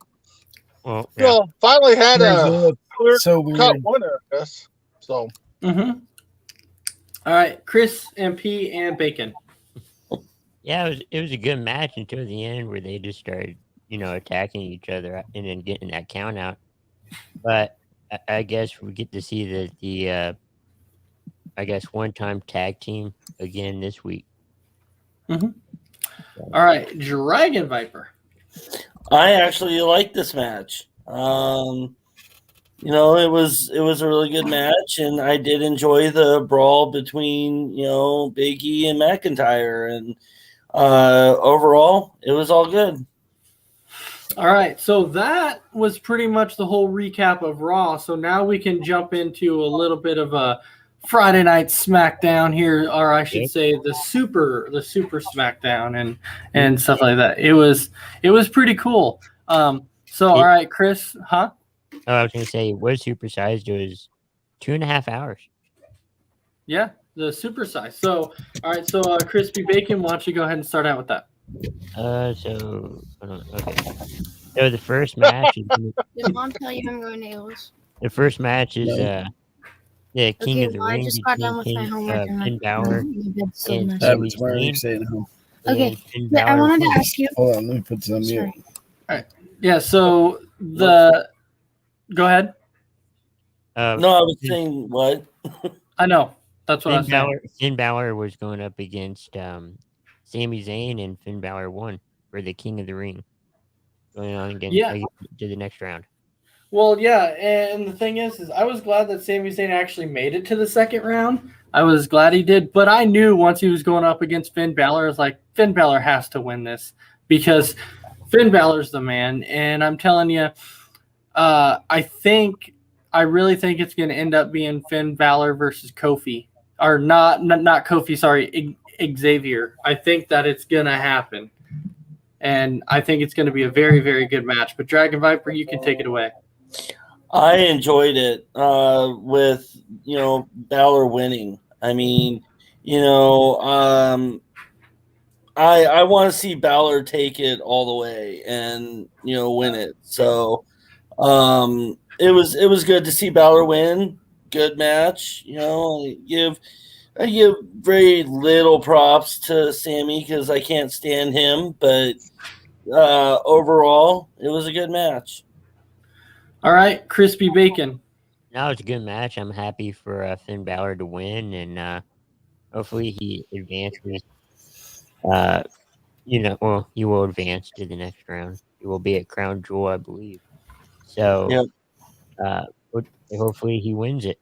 finally had a clear-cut winner, I guess. So. Mm-hmm. All right, Chris and P and Bacon. Yeah, it was a good match until the end where they just started, attacking each other and then getting that count out. But I guess we get to see the one-time tag team again this week. Mm-hmm. All right, Dragon Viper. I actually liked this match. It was a really good match, and I did enjoy the brawl between Big E and McIntyre, and overall, it was all good. All right, so that was pretty much the whole recap of Raw. So now we can jump into a little bit of a Friday night SmackDown here, or I should say the super SmackDown and stuff like that. It was pretty cool. All right, Chris, huh? Oh, I was going to say it was supersized. It was 2.5 hours. Yeah, the supersize. So, all right, so Crispy Bacon, why don't you go ahead and start out with that? So hold on. Okay. So the first match is Did Mom tell you I'm going nails? the first match is the King of the well, I Ring just got done with my homework and Finn Balor my bed's still and messy. Sami Tomorrow you're Zayn. staying home. Okay, and Finn Yeah, I Balor wanted to won. ask you. Hold on, let me put some on mute. Sorry. Yeah, so go ahead. No, I was saying what? I know. That's what I was saying. Finn Balor was going up against Sami Zayn, and Finn Balor won for the King of the Ring. Going on again to the next round. Well, yeah, and the thing is I was glad that Sami Zayn actually made it to the second round. I was glad he did, but I knew once he was going up against Finn Balor, I was like, Finn Balor has to win this because Finn Balor's the man, and I'm telling you, I really think it's going to end up being Finn Balor versus Kofi, or not Kofi, sorry, Xavier. I think that it's going to happen, and I think it's going to be a very, very good match. But Dragon Viper, you can take it away. I enjoyed it with Balor winning. I mean, I want to see Balor take it all the way and win it. So it was good to see Balor win. Good match. I give very little props to Sammy because I can't stand him, but overall, it was a good match. All right, Crispy Bacon. Now it's a good match. I'm happy for Finn Balor to win, and hopefully he advances. He will advance to the next round. He will be at Crown Jewel, I believe. So, hopefully he wins it.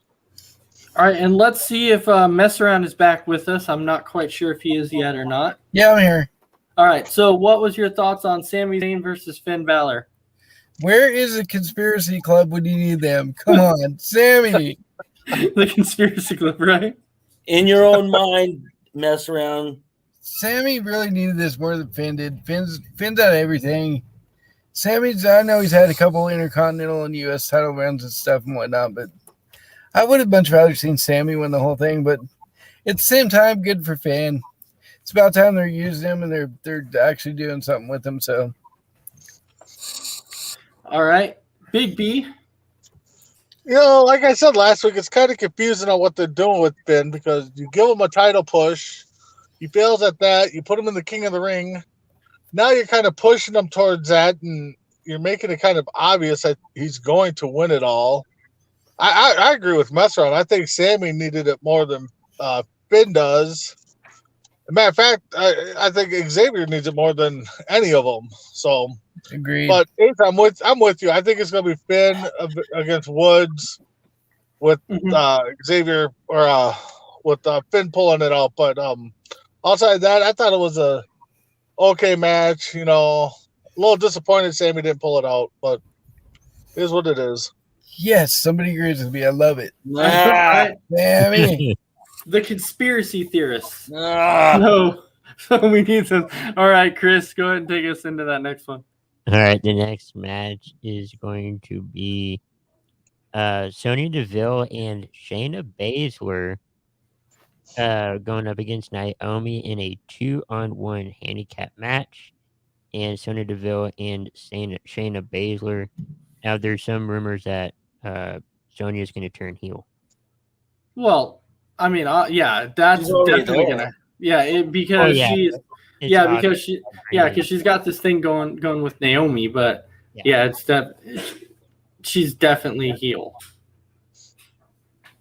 All right, and let's see if Mess Around is back with us. I'm not quite sure if he is yet or not. Yeah, I'm here. All right, so what was your thoughts on Sami Zayn versus Finn Balor? Where is the conspiracy club when you need them? Come on, Sammy. The conspiracy club, right? In your own mind, Mess Around. Sammy really needed this more than Finn did. Finn's out everything. Sammy's, I know he's had a couple Intercontinental and U.S. title runs and stuff and whatnot, but I would have much rather seen Sammy win the whole thing. But at the same time, good for Finn. It's about time they're using him and they're actually doing something with him. So, all right, Big B. Like I said last week, it's kind of confusing on what they're doing with Finn because you give him a title push, he fails at that, you put him in the King of the Ring. Now you're kind of pushing him towards that, and you're making it kind of obvious that he's going to win it all. I agree with Messer. I think Sammy needed it more than Finn does. As a matter of fact, I think Xavier needs it more than any of them. So, agreed. But I'm with you. I think it's going to be Finn against Woods with Xavier or with Finn pulling it out. But outside of that, I thought it was a okay match. A little disappointed Sammy didn't pull it out, but it is what it is. Yes, somebody agrees with me. I love it. Sammy. The conspiracy theorists. No. So we need some. All right, Chris, go ahead and take us into that next one. All right, the next match is going to be Sonya Deville and Shayna Baszler going up against Naomi in a 2-on-1 handicap match. And Sonya Deville and Shayna Baszler. Now, there's some rumors that Sonya is going to turn heel. Well, I mean, yeah, that's definitely gonna, because she's got this thing going with Naomi, but she's definitely heel.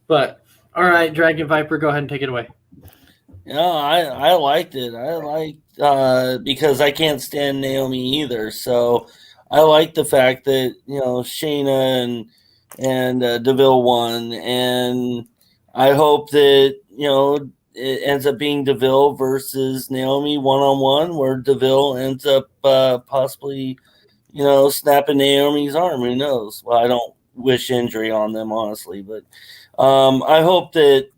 But all right, Dragon Viper, go ahead and take it away. I liked it. I liked because I can't stand Naomi either, so I like the fact that Shayna and DeVille won, and I hope that it ends up being DeVille versus Naomi 1-on-1, where DeVille ends up possibly snapping Naomi's arm. Who knows? Well, I don't wish injury on them, honestly, but I hope that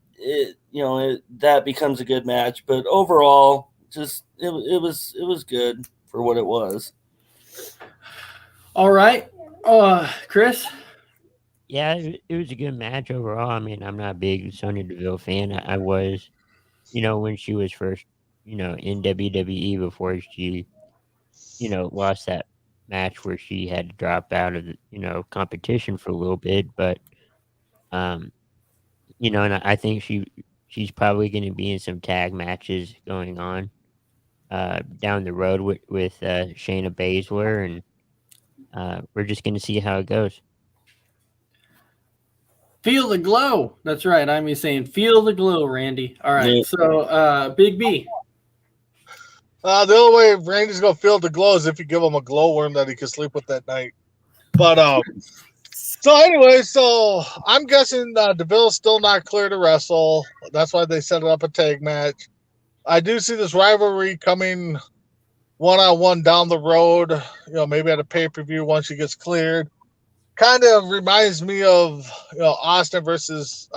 that becomes a good match. But overall, just it was good for what it was. All right, Chris. Yeah, it was a good match overall. I mean, I'm not a big Sonya Deville fan. I was, when she was first, in WWE before she, lost that match where she had to drop out of the, competition for a little bit. But, and I think she's probably going to be in some tag matches going on down the road with Shayna Baszler, and we're just going to see how it goes. Feel the glow. That's right. I'm saying feel the glow, Randy. All right. Yeah. So, Big B. The only way Randy's gonna feel the glow is if you give him a glowworm that he can sleep with that night. But so anyway, so I'm guessing DeVille's still not clear to wrestle. That's why they set it up a tag match. I do see this rivalry coming 1-on-1 down the road. Maybe at a pay-per-view once she gets cleared. Kind of reminds me of Austin versus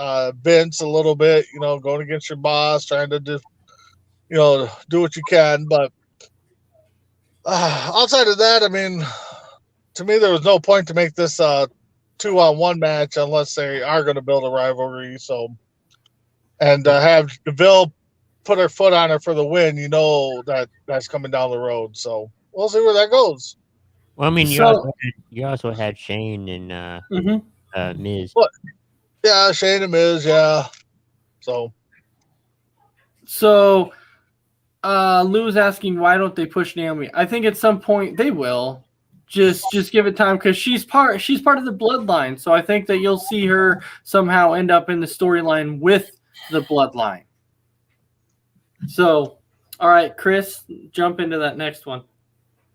Vince a little bit. Going against your boss, trying to do what you can. But outside of that, I mean, to me, there was no point to make this 2-on-1 match unless they are going to build a rivalry. So, and have DeVille put her foot on her for the win. That's coming down the road. So we'll see where that goes. Well, I mean, you also had Shane and Miz. What? Yeah, Shane and Miz. Yeah. So, Lou's asking why don't they push Naomi? I think at some point they will. Just give it time because she's part of the bloodline. So I think that you'll see her somehow end up in the storyline with the bloodline. So, all right, Chris, jump into that next one.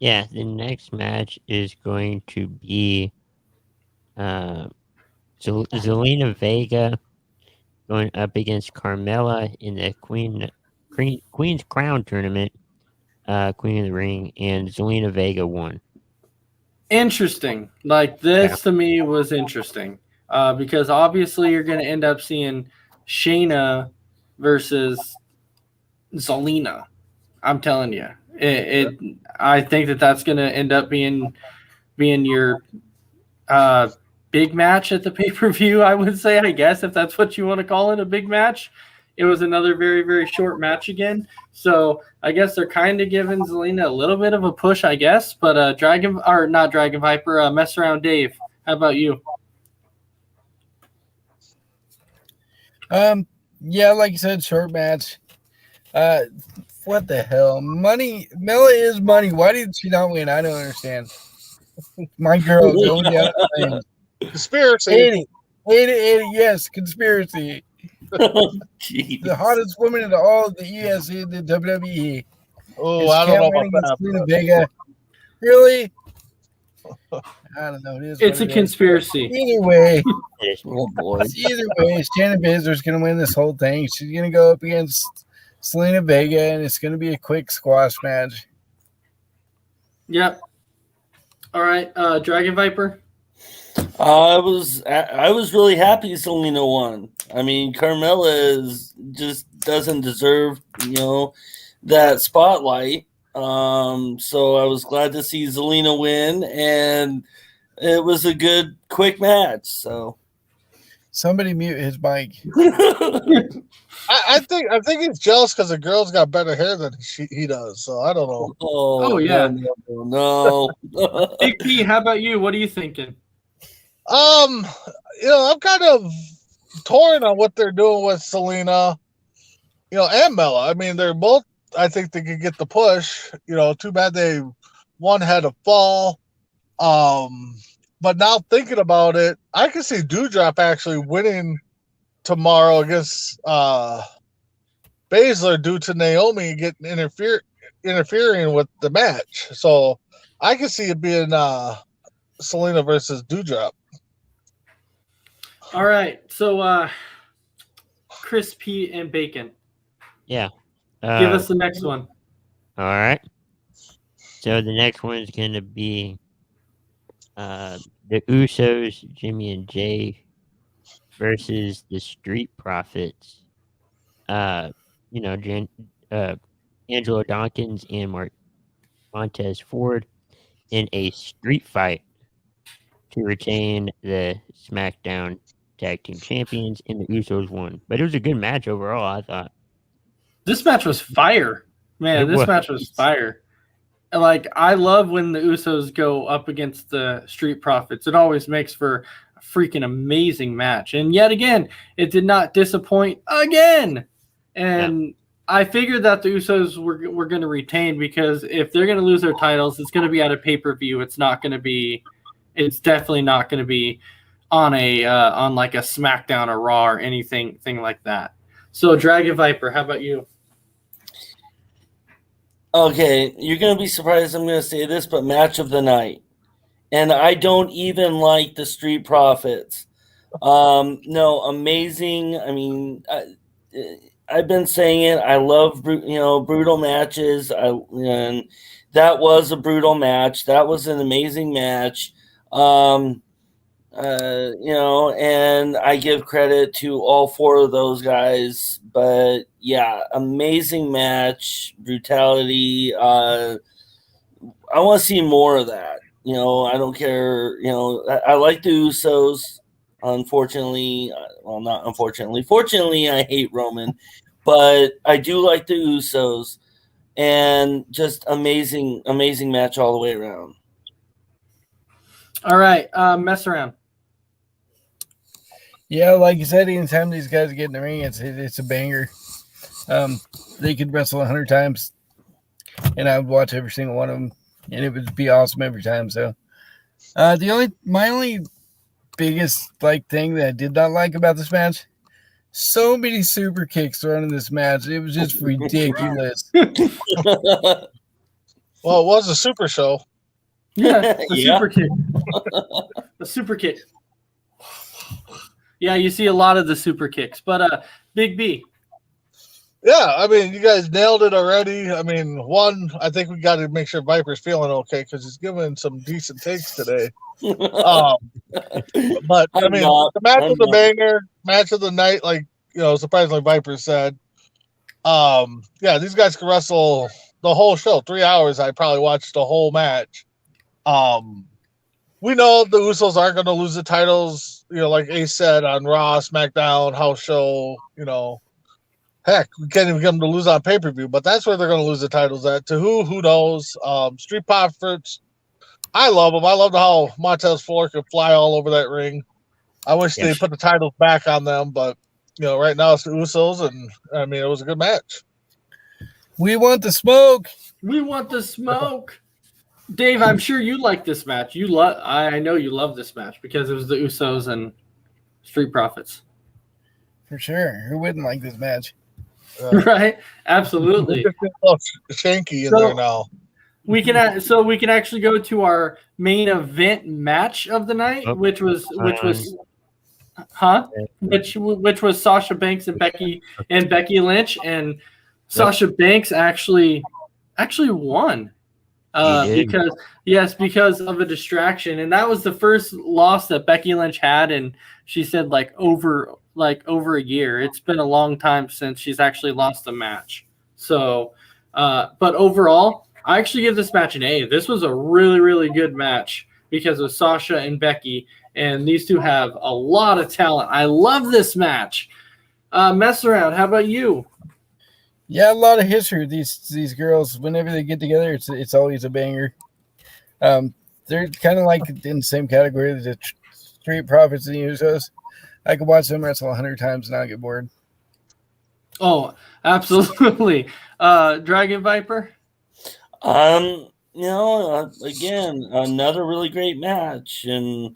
Yeah, the next match is going to be Zelina Vega going up against Carmella in the Queen's Crown tournament, Queen of the Ring, and Zelina Vega won. Interesting. Like this to me was interesting because obviously you're going to end up seeing Shayna versus Zelina. I'm telling you. I think that's going to end up being your big match at the pay-per-view, I would say, I guess, if that's what you want to call it, a big match. It was another very, very short match again. So I guess they're kind of giving Zelina a little bit of a push, I guess. But not Dragon Viper, Mess Around Dave. How about you? Yeah, like you said, short match. What the hell? Money. Mela is money. Why did she not win? I don't understand. My girl going down the thing. Conspiracy. 80. Yes, conspiracy. The hottest woman in all of the ESC, the WWE. Oh, I don't know about that. Selena Vega. Really? I don't know. It's a conspiracy. Either way. Oh, boy. Either way, Shannon Baszler's going to win this whole thing. She's going to go up against Selena Vega, and it's going to be a quick squash match. Yep. All right, Dragon Viper. I was really happy Selena won. I mean, Carmella just doesn't deserve that spotlight. So I was glad to see Zelina win, and it was a good quick match. So somebody mute his mic. I think he's jealous because the girl's got better hair than he does. So I don't know. Oh yeah, no. Big P, how about you? What are you thinking? I'm kind of torn on what they're doing with Selena, and Mella. I mean, they're both. I think they could get the push. Too bad one had a fall. But now thinking about it, I can see Doudrop actually winning tomorrow against Baszler due to Naomi getting interfering with the match. So I can see it being Selena versus Doudrop. All right. So, crispy and bacon. Yeah. Give us the next one. All right. So the next one is going to be the Usos, Jimmy and Jay, versus the Street Profits. Angelo Dawkins and Montez Ford in a street fight to retain the SmackDown Tag Team Champions, and the Usos won. But it was a good match overall, I thought. This match was fire. Man, this match was fire. Like, I love when the Usos go up against the Street Profits. It always makes for a freaking amazing match. And yet again, it did not disappoint again. And I figured that the Usos were going to retain, because if they're going to lose their titles, it's going to be at a pay-per-view. It's definitely not going to be on on like a SmackDown or Raw or anything like that. So, Dragon Viper, how about you? Okay, you're going to be surprised I'm going to say this, but match of the night. And I don't even like the Street Profits. No, amazing. I mean, I've been saying it. I love, brutal matches. And that was a brutal match. That was an amazing match. And I give credit to all four of those guys. But yeah, amazing match, brutality. I want to see more of that. I don't care. I like the Usos. Unfortunately, well, not unfortunately. Fortunately, I hate Roman, but I do like the Usos, and just amazing match all the way around. All right, mess around. Yeah, like you said, anytime these guys get in the ring, it's a banger. They could wrestle 100 times, and I would watch every single one of them, and it would be awesome every time. So, my only biggest thing that I did not like about this match, so many super kicks thrown in this match. It was just ridiculous. Well, it was a super show. Yeah, super kick. The super kick. Yeah, you see a lot of the super kicks. But Big B. Yeah, I mean, you guys nailed it already. I mean, one, I think we got to make sure Viper's feeling okay, because he's giving some decent takes today. But I mean, the match of the banger, match of the night, surprisingly Viper said. Yeah, these guys can wrestle the whole show. 3 hours, I probably watched the whole match. We know the Usos aren't going to lose the titles, like Ace said, on Raw, SmackDown, House Show, Heck, we can't even get them to lose on pay-per-view, but that's where they're going to lose the titles at. To who knows? Street Profits, I love them. I love how Montez Ford can fly all over that ring. I wish they put the titles back on them, but right now it's the Usos, and I mean, it was a good match. We want the smoke. We want the smoke. Dave, I'm sure you like this match. I know you love this match because it was the Usos and Street Profits. For sure. Who wouldn't like this match? Right? Absolutely. Shanky in there now. We can actually go to our main event match of the night, which was Sasha Banks and Becky Lynch, and Sasha Banks actually won. Because of a distraction, and that was the first loss that Becky Lynch had, and she said over a year. It's been a long time since she's actually lost a match. So, but overall, I actually give this match an A. This was a really, really good match because of Sasha and Becky, and these two have a lot of talent. I love this match. Mess around. How about you? Yeah, a lot of history. These girls, whenever they get together, it's always a banger. They're kind of like in the same category as the Street Profits and the Usos. I could watch them wrestle 100 times and not get bored. Oh, absolutely. Dragon Viper? Again, another really great match, and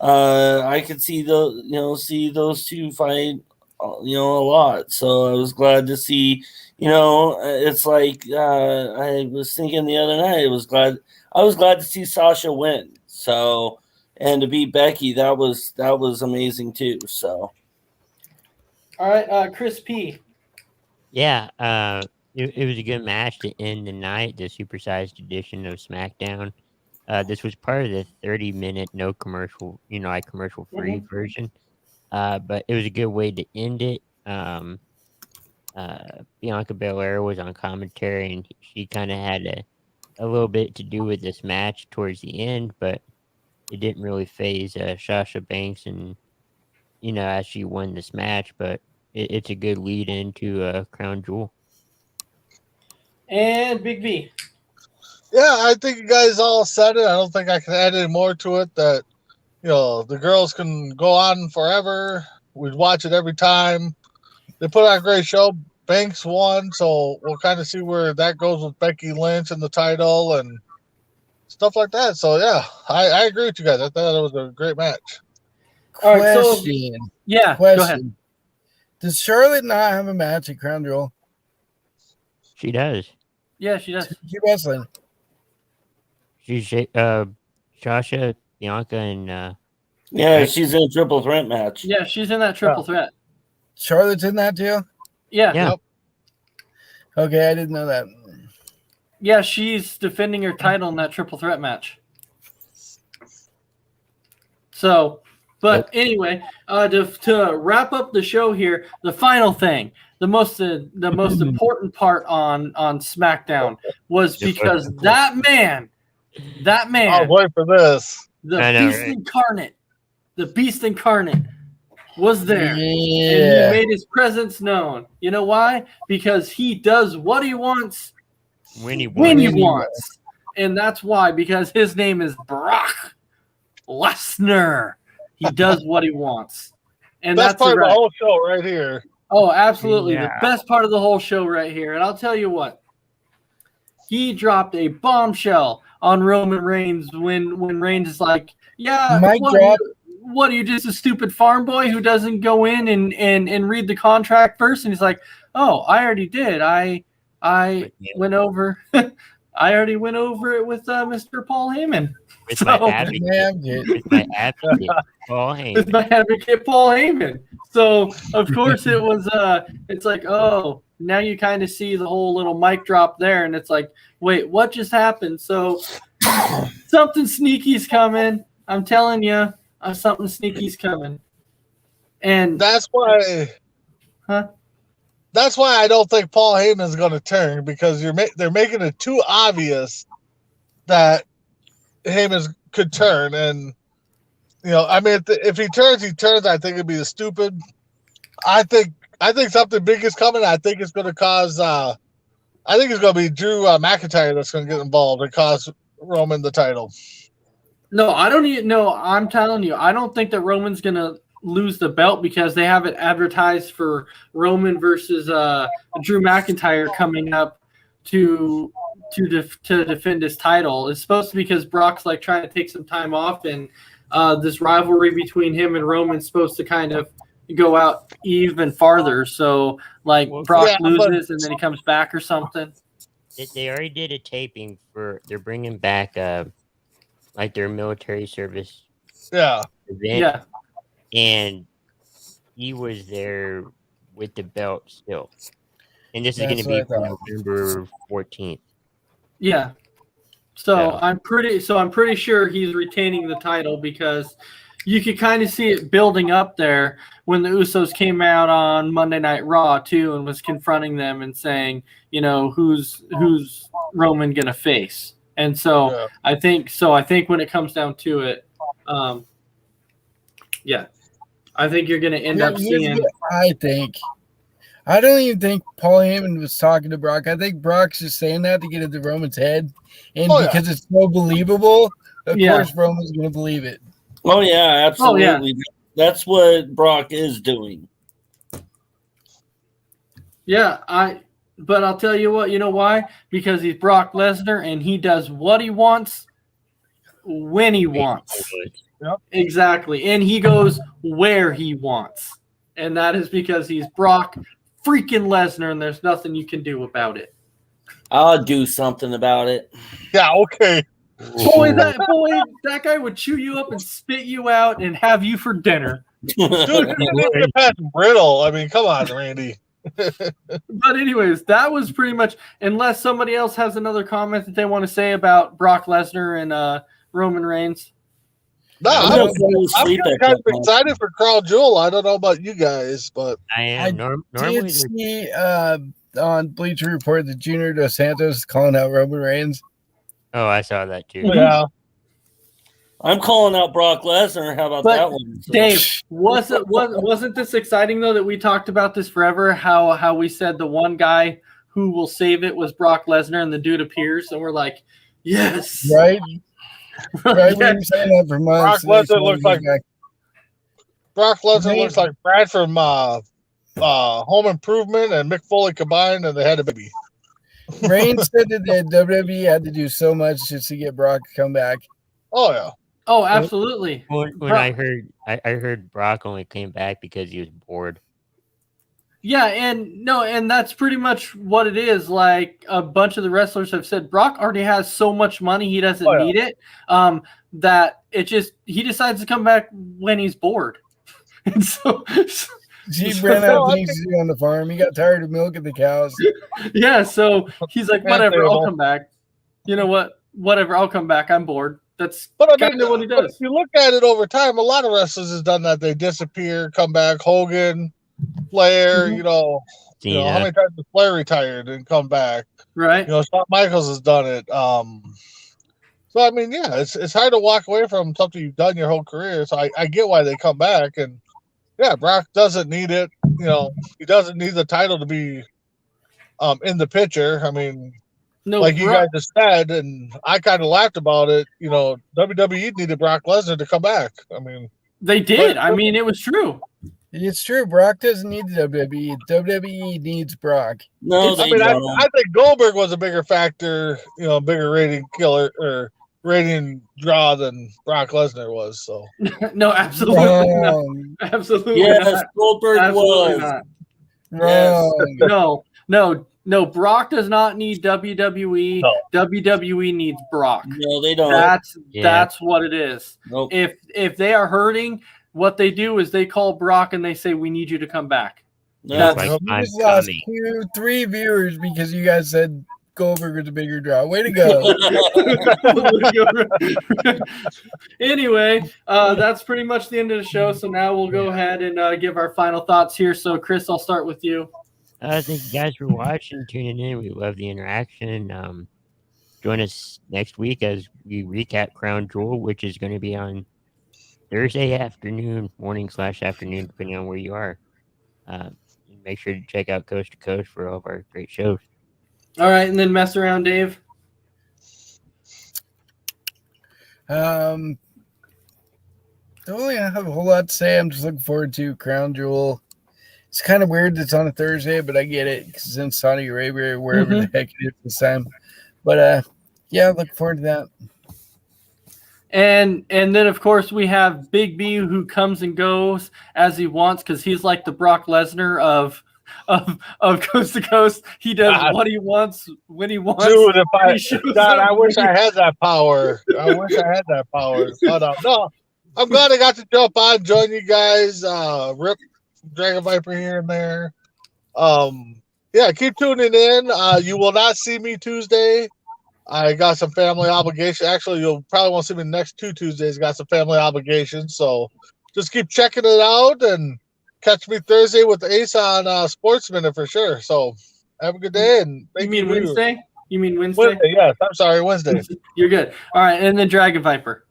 I could see those two fight a lot. So I was glad to see. It's like I was thinking the other night. I was glad to see Sasha win. So, and to beat Becky, that was amazing too. So, All right, Chris P. Yeah, it was a good match to end the night, the supersized edition of SmackDown. This was part of the 30-minute no commercial, like commercial-free version. But it was a good way to end it. Bianca Belair was on commentary, and she kind of had a little bit to do with this match towards the end, but it didn't really phase Sasha Banks, and as she won this match. But it's a good lead into Crown Jewel. And Big V. Yeah, I think you guys all said it. I don't think I can add any more to it. That the girls can go on forever. We'd watch it every time. They put on a great show. Banks won, so we'll kind of see where that goes with Becky Lynch and the title and stuff like that. So yeah, I agree with you guys. I thought it was a great match. All right, so- Question. Yeah, Question. go ahead. Does Charlotte not have a match at Crown Jewel? She does. Yeah, she does. She wrestling. She's Sasha, Bianca, and yeah, she's in a triple threat match. Yeah, she's in that triple threat. Charlotte's in that too? Yeah. Yeah. Okay, I didn't know that. Yeah, she's defending her title in that triple threat match. So, but anyway, to wrap up the show here, the final thing, the most important part on SmackDown was because that man, I'll wait for this. the I know, beast right? incarnate, the beast incarnate was there. Yeah. And he made his presence known. You know why? Because he does what he wants when he when won. he wants. And that's why, because his name is Brock Lesnar. He does what he wants. And Best that's part right. of the whole show right here. Oh, absolutely. Yeah. The best part of the whole show right here. And I'll tell you what. He dropped a bombshell on Roman Reigns when Reigns is like, yeah, Mic what are you, just a stupid farm boy who doesn't go in and read the contract first? And he's like, oh, I already did. I went over I already went over it with Mr. Paul Heyman. With my advocate, Paul Heyman. With my advocate Paul Heyman. So of course it was it's like, oh, now you kind of see the whole little mic drop there, and it's like, wait, what just happened? So something sneaky's coming. I'm telling you, something sneaky's coming. And That's why. Huh? That's why I don't think Paul Heyman is going to turn, because they're making it too obvious that Heyman could turn, and I mean, if he turns, he turns. I think it'd be stupid. I think something big is coming. I think it's going to cause. I think it's going to be Drew McIntyre that's going to get involved and cause Roman the title. no, I don't even know. I'm telling you, I don't think that Roman's going to lose the belt, because they have it advertised for Roman versus Drew McIntyre coming up to defend his title. It's supposed to be because Brock's like trying to take some time off, and this rivalry between him and Roman's supposed to kind of go out even farther. So like Brock loses and then he comes back or something. They already did a taping they're bringing back like their military service Yeah. event. Yeah. And he was there with the belt still. And this is going to be for November 14th. Yeah. So Yeah. I'm pretty sure he's retaining the title, because you could kind of see it building up there when the Usos came out on Monday Night Raw too, and was confronting them and saying, who's Roman gonna face. And so Yeah. I think when it comes down to it, I think you're gonna end up seeing. I don't even think Paul Heyman was talking to Brock. I think Brock's just saying that to get into Roman's head, and because it's so believable, of course Roman's gonna believe it. Oh yeah, absolutely. Oh, yeah. That's what Brock is doing. Yeah, but I'll tell you what, you know why? Because he's Brock Lesnar, and he does what he wants when he wants. Yep. Exactly. And he goes where he wants. and that is because he's Brock freaking Lesnar, and there's nothing you can do about it. I'll do something about it. Yeah, okay. Boy, that guy would chew you up and spit you out and have you for dinner. Dude, you didn't get past Riddle. I mean, come on, Randy. But anyways, that was pretty much, unless somebody else has another comment that they want to say about Brock Lesnar and Roman Reigns. No, I'm kind of excited for Crown Jewel. I don't know about you guys, but I am. Normally, did see on Bleacher Report that Junior Dos Santos calling out Roman Reigns. Oh, I saw that too. Yeah. I'm calling out Brock Lesnar. How about that one? So. Dave, wasn't this exciting though that we talked about this forever? How we said the one guy who will save it was Brock Lesnar, and the dude appears, and we're like, yes, right. Right, we've been saying that for months. Brock Lesnar looks like Brad from Home Improvement and Mick Foley combined, and they had a baby. Reigns said that the WWE had to do so much just to get Brock to come back. Oh yeah. Oh, absolutely. When I heard Brock only came back because he was bored. Yeah, and that's pretty much what it is. Like a bunch of the wrestlers have said, Brock already has so much money he doesn't need it. That it just he decides to come back when he's bored. And so he ran out of things to do on the farm. He got tired of milking the cows. Yeah, so he's like, whatever, I'll come back. You know what? Whatever, I'll come back. I'm bored. That's kind of what he does. If you look at it over time, a lot of wrestlers has done that. They disappear, come back. Hogan, Flair, you know how many times has Flair retired and come back? Right. Shawn Michaels has done it. So I mean, yeah, it's hard to walk away from something you've done your whole career. So I get why they come back, and yeah, Brock doesn't need it. He doesn't need the title to be in the picture. I mean, like you guys just said, and I kind of laughed about it. WWE needed Brock Lesnar to come back. I mean, they did. I mean, it was true. It's true. Brock doesn't need the WWE. WWE needs Brock. No, I think Goldberg was a bigger factor, bigger rating killer or rating draw than Brock Lesnar was. So no, absolutely not. Absolutely yes, not. Goldberg absolutely was. Yes. No, Brock does not need WWE. No. WWE needs Brock. No, they don't. That's what it is. Nope. If they are hurting, what they do is they call Brock and they say, "We need you to come back." No. Like, you just lost 2-3 viewers because you guys said Goldberg was a bigger draw. Way to go. Anyway, that's pretty much the end of the show. So now we'll go ahead and give our final thoughts here. So, Chris, I'll start with you. Thank you guys for watching, tuning in. We love the interaction. Join us next week as we recap Crown Jewel, which is going to be on Thursday afternoon, morning/afternoon, depending on where you are. Make sure to check out Coast to Coast for all of our great shows. All right, and then mess around, Dave. Don't really have a whole lot to say. I'm just looking forward to Crown Jewel. It's kind of weird that it's on a Thursday, but I get it because it's in Saudi Arabia or wherever the heck it is this time. But yeah, looking forward to that. And then of course we have Big B who comes and goes as he wants because he's like the Brock Lesnar of Coast to Coast. He does what he wants when he wants. Dude, I wish I had that power. But, no, I'm glad I got to jump on, join you guys. Rip Dragon Viper here and there. Yeah, keep tuning in. You will not see me Tuesday. I got some family obligations. Actually, you'll probably won't see me the next 2 Tuesdays. Got some family obligations, so just keep checking it out and catch me Thursday with Ace on Sports Minute for sure. So have a good day and thank you. Wednesday? You mean Wednesday? Wednesday, yes. I'm sorry, Wednesday. You're good. All right, and then Dragon Viper.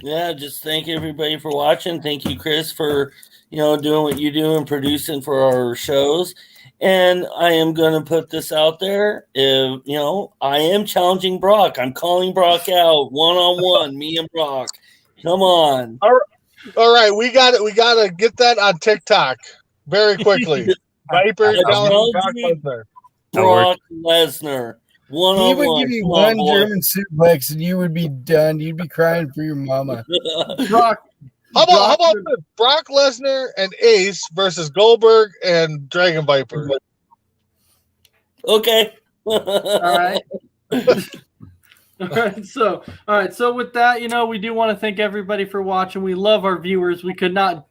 Yeah, just thank everybody for watching. Thank you, Chris, for doing what you do and producing for our shows. And I am going to put this out there. I am challenging Brock. I'm calling Brock out one-on-one, me and Brock. Come on. All right. We got it. We got to get that on TikTok very quickly. Viper challenging Brock Lesnar. Brock Lesnar. One-on-one. He would give you German suplex and you would be done. You'd be crying for your mama. Brock. How about this? Brock Lesnar and Ace versus Goldberg and Dragon Viper? Okay. All right. All right. So with that, we do want to thank everybody for watching. We love our viewers. We could not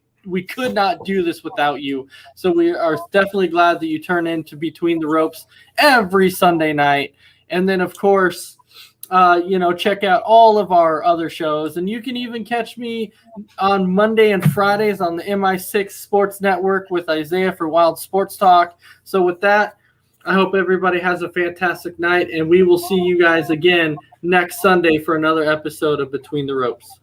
do this without you. So we are definitely glad that you turn into Between the Ropes every Sunday night. And then, of course, check out all of our other shows. And you can even catch me on Monday and Fridays on the MI6 Sports Network with Isaiah for Wild Sports Talk. So with that, I hope everybody has a fantastic night, and we will see you guys again next Sunday for another episode of Between the Ropes.